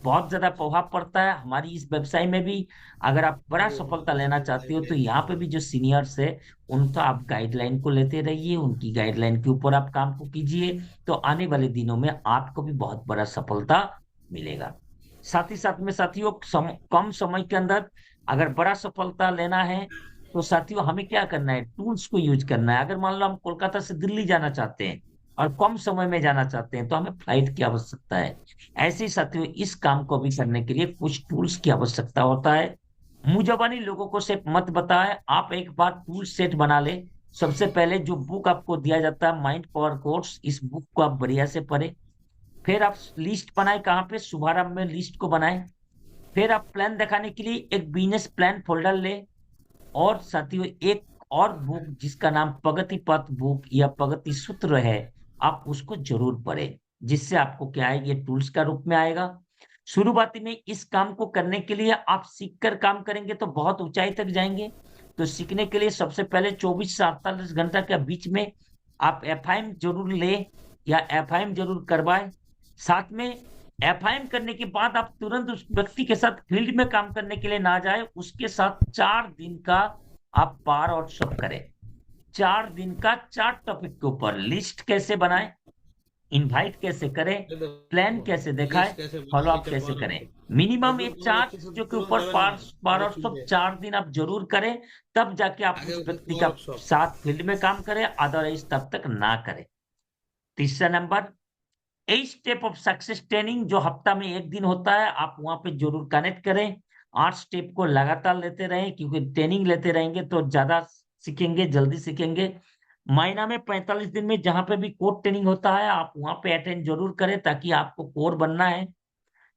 बहुत ज्यादा प्रभाव पड़ता है। हमारी इस व्यवसाय में भी अगर आप बड़ा सफलता लेना चाहते हो तो यहाँ पे भी जो सीनियर्स है उनका आप गाइडलाइन को लेते रहिए, उनकी गाइडलाइन के ऊपर आप काम को कीजिए। तो आने वाले दिनों में आपको भी बहुत बड़ा सफलता मिलेगा। साथ ही साथ में साथियों, कम समय के अंदर अगर बड़ा सफलता लेना है तो साथियों हमें क्या करना है? टूल्स को यूज करना है। अगर मान लो हम कोलकाता से दिल्ली जाना चाहते हैं और कम समय में जाना चाहते हैं तो हमें फ्लाइट की आवश्यकता है। ऐसे ही साथियों इस काम को भी करने के लिए कुछ टूल्स की आवश्यकता होता है। मुंह लोगों को सिर्फ मत बताए, आप एक बार टूल सेट बना ले। सबसे पहले जो बुक आपको दिया जाता है माइंड पावर कोर्स, इस बुक को आप बढ़िया से पढ़े। फिर आप लिस्ट बनाए, कहाँ पे? शुभारंभ में लिस्ट को बनाए। फिर आप प्लान दिखाने के लिए एक बिजनेस प्लान फोल्डर ले। और साथियों एक और बुक जिसका नाम प्रगति पथ बुक या प्रगति सूत्र है, आप उसको जरूर पढ़ें, जिससे आपको क्या है, ये टूल्स का रूप में आएगा। शुरुआती में इस काम को करने के लिए आप सीखकर काम करेंगे तो बहुत ऊंचाई तक जाएंगे। तो सीखने के लिए सबसे पहले 24 से 48 घंटा के बीच में आप एफआईएम जरूर ले या एफआईएम जरूर करवाएं। साथ में एफआईएम करने के बाद आप तुरंत उस व्यक्ति के साथ फील्ड में काम करने के लिए ना जाए, उसके साथ 4 दिन का आप बार वर्कशॉप करें। 4 दिन का 4 टॉपिक के ऊपर लिस्ट कैसे बनाएं, इनवाइट कैसे करें, प्लान कैसे दिखाएं, लिस्ट कैसे फॉलो बनाए, अप कैसे कैसे फॉलो करें। करें। मिनिमम ये मतलब मतलब चार अच्छे से चीजों के तुरंत ऊपर अगर पार पार अगर और सब सीधे 4 दिन आप जरूर करें, तब जाके आप आगे उस व्यक्ति का वर्कशॉप। साथ फील्ड में काम करें, अदरवाइज तब तक ना करें। तीसरा number, 8 step of success training जो हफ्ता में एक दिन होता है, आप वहां पे जरूर कनेक्ट करें। 8 स्टेप को लगातार लेते रहें, क्योंकि ट्रेनिंग लेते रहेंगे तो ज्यादा सीखेंगे, जल्दी सीखेंगे। महीना में 45 दिन में जहां पे भी कोर ट्रेनिंग होता है, आप वहां पे अटेंड जरूर करें, ताकि आपको कोर बनना है।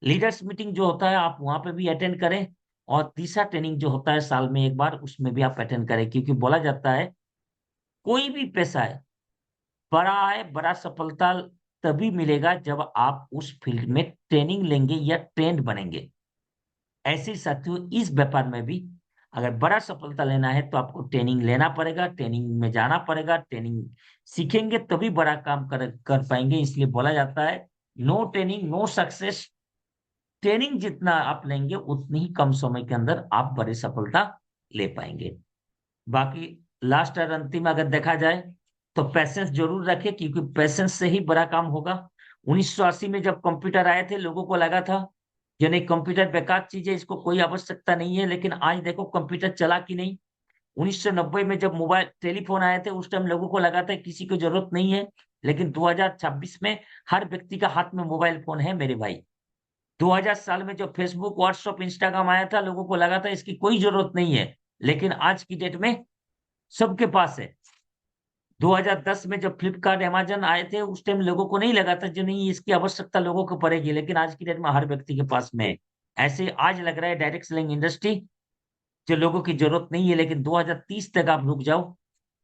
लीडर्स मीटिंग जो होता है आप वहां पे भी अटेंड करें। और तीसरा ट्रेनिंग जो होता है साल में एक बार, उसमें भी आप अटेंड करें, क्योंकि बोला जाता है कोई भी पैसा है बड़ा सफलता तभी मिलेगा जब आप उस फील्ड में ट्रेनिंग लेंगे या ट्रेंड बनेंगे। ऐसे ही साथियों इस व्यापार में भी अगर बड़ा सफलता लेना है तो आपको ट्रेनिंग लेना पड़ेगा, ट्रेनिंग में जाना पड़ेगा, ट्रेनिंग सीखेंगे तभी बड़ा काम कर पाएंगे। इसलिए बोला जाता है no training no success. Training जितना आप लेंगे उतनी ही कम समय के अंदर आप बड़ी सफलता ले पाएंगे। बाकी लास्ट और अंतिम अगर देखा जाए तो पैसेंस जरूर रखें, क्योंकि पैसेंस से ही बड़ा काम होगा। 1980 में जब कंप्यूटर आए थे लोगों को लगा था ये नहीं, कंप्यूटर बेकार चीज है, इसको कोई आवश्यकता नहीं है, लेकिन आज देखो कंप्यूटर चला कि नहीं। 1990 में जब मोबाइल टेलीफोन आए थे उस टाइम लोगों को लगा था किसी को जरूरत नहीं है, लेकिन 2026 में हर व्यक्ति का हाथ में मोबाइल फोन है मेरे भाई। 2000 साल में जब फेसबुक व्हाट्सएप इंस्टाग्राम आया था लोगों को लगा था इसकी कोई जरूरत नहीं है, लेकिन आज की डेट में सबके पास है। 2010 में जब फ्लिपकार्ट अमेजन आए थे उस टाइम लोगों को नहीं लगा था जो नहीं इसकी आवश्यकता लोगों को पड़ेगी, लेकिन आज की डेट में हर व्यक्ति के पास में है। ऐसे आज लग रहा है डायरेक्ट सेलिंग इंडस्ट्री जो लोगों की जरूरत नहीं है, लेकिन 2030 तक आप रुक जाओ,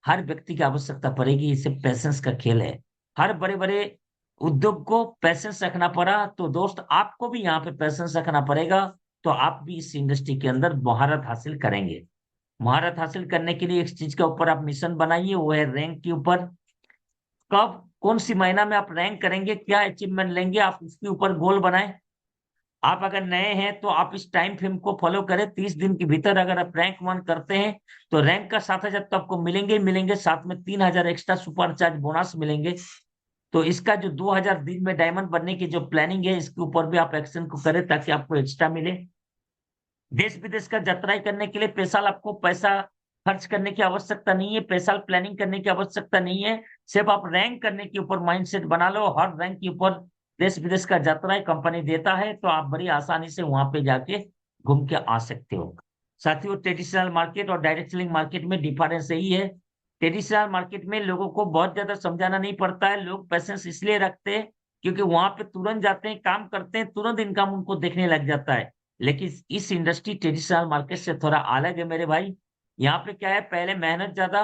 हर व्यक्ति की आवश्यकता पड़ेगी। इसे पैसेंस का खेल है। हर बड़े बड़े उद्योग को पैसेंस रखना पड़ा, तो दोस्त आपको भी यहाँ पे पैसेंस रखना पड़ेगा, तो आप भी इस इंडस्ट्री के अंदर महारत हासिल करेंगे। महारत हासिल करने के लिए एक चीज के ऊपर आप मिशन बनाइए, वो है रैंक के ऊपर। कब कौन सी महीना में आप रैंक करेंगे, क्या अचीवमेंट लेंगे, आप उसके ऊपर गोल बनाएं। आप अगर नए हैं तो आप इस टाइम फ्रेम को फॉलो करें, 30 दिन के भीतर अगर आप रैंक 1 करते हैं तो रैंक का 7,000 तो आपको मिलेंगे ही मिलेंगे, साथ में 3,000 एक्स्ट्रा सुपर चार्ज बोनस मिलेंगे। तो इसका जो 2,000 दिन में डायमंड बनने की जो प्लानिंग है इसके ऊपर भी आप एक्शन को करें ताकि आपको एक्स्ट्रा मिले। देश विदेश का यात्राएं करने के लिए पैसा, आपको पैसा खर्च करने की आवश्यकता नहीं है, पैसा प्लानिंग करने की आवश्यकता नहीं है। सिर्फ आप रैंक करने के ऊपर माइंडसेट बना लो, हर रैंक के ऊपर देश विदेश का यात्राएं कंपनी देता है, तो आप बड़ी आसानी से वहां पे जाके घूम के आ सकते हो। साथियों ट्रेडिशनल मार्केट और डायरेक्ट सेलिंग मार्केट में डिफरेंस यही है। ट्रेडिशनल मार्केट में लोगों को बहुत ज्यादा समझाना नहीं पड़ता है, लोग पैसेंस इसलिए रखते हैं क्योंकि वहां पे तुरंत जाते हैं, काम करते हैं, तुरंत इनकम उनको देखने लग जाता है। लेकिन इस इंडस्ट्री ट्रेडिशनल मार्केट से थोड़ा अलग है मेरे भाई। यहाँ पे क्या है, पहले मेहनत ज्यादा,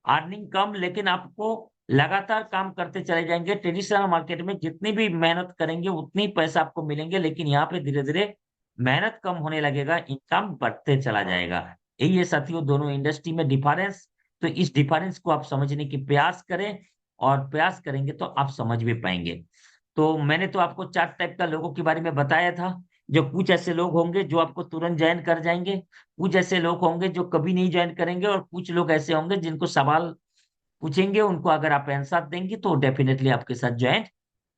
अर्निंग कम, लेकिन आपको लगातार काम करते चले जाएंगे। ट्रेडिशनल मार्केट में जितनी भी मेहनत करेंगे उतनी पैसा आपको मिलेंगे, लेकिन यहाँ पे धीरे धीरे मेहनत कम होने लगेगा, इनकम बढ़ते चला जाएगा। यही है साथियों दोनों इंडस्ट्री में डिफरेंस। तो इस डिफरेंस को आप समझने की प्रयास करें, और प्रयास करेंगे तो आप समझ भी पाएंगे। तो मैंने तो आपको 4 टाइप का लोगों के बारे में बताया था। जो कुछ ऐसे लोग होंगे जो आपको तुरंत ज्वाइन कर जाएंगे, कुछ ऐसे लोग होंगे जो कभी नहीं ज्वाइन करेंगे, और कुछ लोग ऐसे होंगे जिनको सवाल पूछेंगे उनको अगर आप आंसर देंगे तो डेफिनेटली आपके साथ ज्वाइन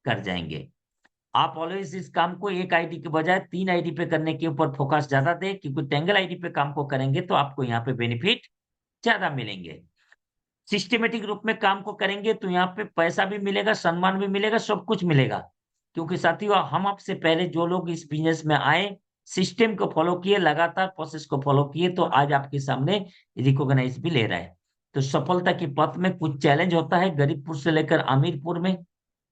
कर जाएंगे। आप ऑलवेज इस काम को एक आईडी के बजाय 3 आईडी पे करने के ऊपर फोकस ज्यादा दें, क्योंकि टेंगल आईडी पे काम को करेंगे तो आपको यहाँ पे बेनिफिट ज्यादा मिलेंगे। सिस्टमेटिक रूप में काम को करेंगे तो यहाँ पे पैसा भी मिलेगा, सम्मान भी मिलेगा, सब कुछ मिलेगा। क्योंकि साथियों हम आपसे पहले जो लोग इस बिजनेस में आए, सिस्टम को फॉलो किए, लगातार प्रोसेस को फॉलो किए, तो आज आपके सामने रिकॉग्नाइज भी ले रहा है। तो सफलता की पथ में कुछ चैलेंज होता है, गरीबपुर से लेकर अमीरपुर में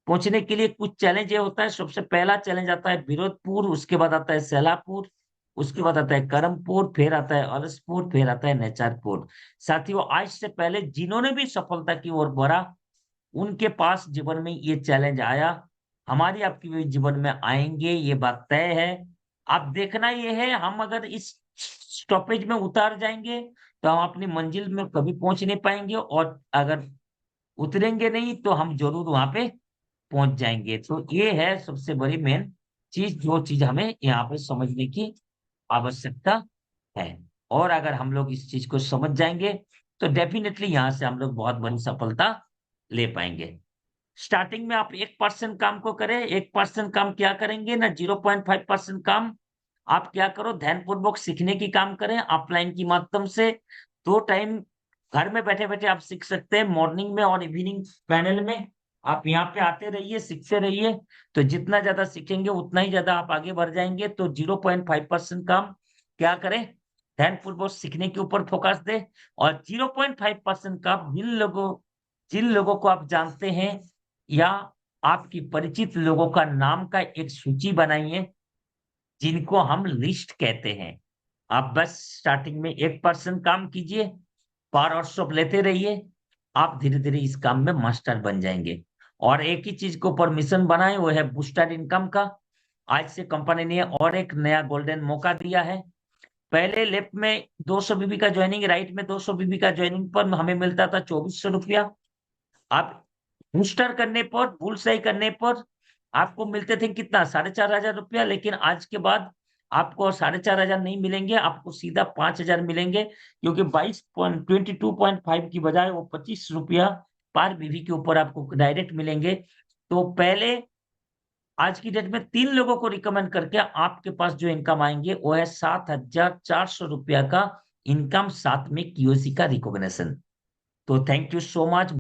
पहुंचने के लिए कुछ चैलेंज ये होता है। सबसे पहला चैलेंज आता है विरोधपुर, उसके बाद आता है सैलापुर, उसके बाद आता है करमपुर, फिर आता है अलसपुर, फिर आता है नेचारपुर। साथियों आज से पहले जिन्होंने भी सफलता की ओर बढ़ा उनके पास जीवन में ये चैलेंज आया, हमारी आपकी भी जीवन में आएंगे, ये बात तय है। अब देखना ये है, हम अगर इस स्टॉपेज में उतार जाएंगे तो हम अपनी मंजिल में कभी पहुंच नहीं पाएंगे, और अगर उतरेंगे नहीं तो हम जरूर वहां पे पहुंच जाएंगे। तो ये है सबसे बड़ी मेन चीज, जो चीज हमें यहाँ पे समझने की आवश्यकता है। और अगर हम लोग इस चीज को समझ जाएंगे तो डेफिनेटली यहाँ से हम लोग बहुत बड़ी सफलता ले पाएंगे। स्टार्टिंग में आप 1% काम को करें, 1% काम क्या करेंगे ना, 0.5% काम आप क्या करो, ध्यानपूर्वक सीखने की काम करें ऑफलाइन की माध्यम से। 2 टाइम घर में बैठे बैठे आप सीख सकते हैं, मॉर्निंग में और इवनिंग पैनल में। आप यहाँ पे आते रहिए, सीखते रहिए। तो जितना ज्यादा सीखेंगे उतना ही ज्यादा आप आगे बढ़ जाएंगे। तो 0.5% काम क्या करें, ध्यानपूर्वक सीखने के ऊपर फोकस दे। और 0.5% काम जिन लोगों को आप जानते हैं या आपकी परिचित लोगों का नाम का एक सूची बनाइए, जिनको हम लिस्ट कहते हैं। आप बस स्टार्टिंग में 1% काम कीजिए, पावर वर्कशॉप लेते रहिए, आप धीरे धीरे इस काम में मास्टर बन जाएंगे। और एक ही चीज को परमिशन बनाए, वो है बूस्टर इनकम का। आज से कंपनी ने और एक नया गोल्डन मौका दिया है। पहले लेफ्ट में 200 बीबी का ज्वाइनिंग, राइट में 200 बीबी का ज्वाइनिंग पर हमें मिलता था 2400 रुपया। आप बूस्टर करने पर, बुलसई करने पर आपको मिलते थे कितना, 4500 रुपया। लेकिन आज के बाद आपको 4500 नहीं मिलेंगे, आपको सीधा 5000 मिलेंगे। क्योंकि 22.5 की बजाय वो 25 रुपया पर बीवी के ऊपर आपको डायरेक्ट मिलेंगे। तो पहले आज की डेट में 3 लोगों को रिकमेंड करके आपके पास जो इनकम आएंगे वो है 7400 रुपया का इनकम, साथ में क्यूसी का रिकॉग्निशन। तो थैंक यू सो मच।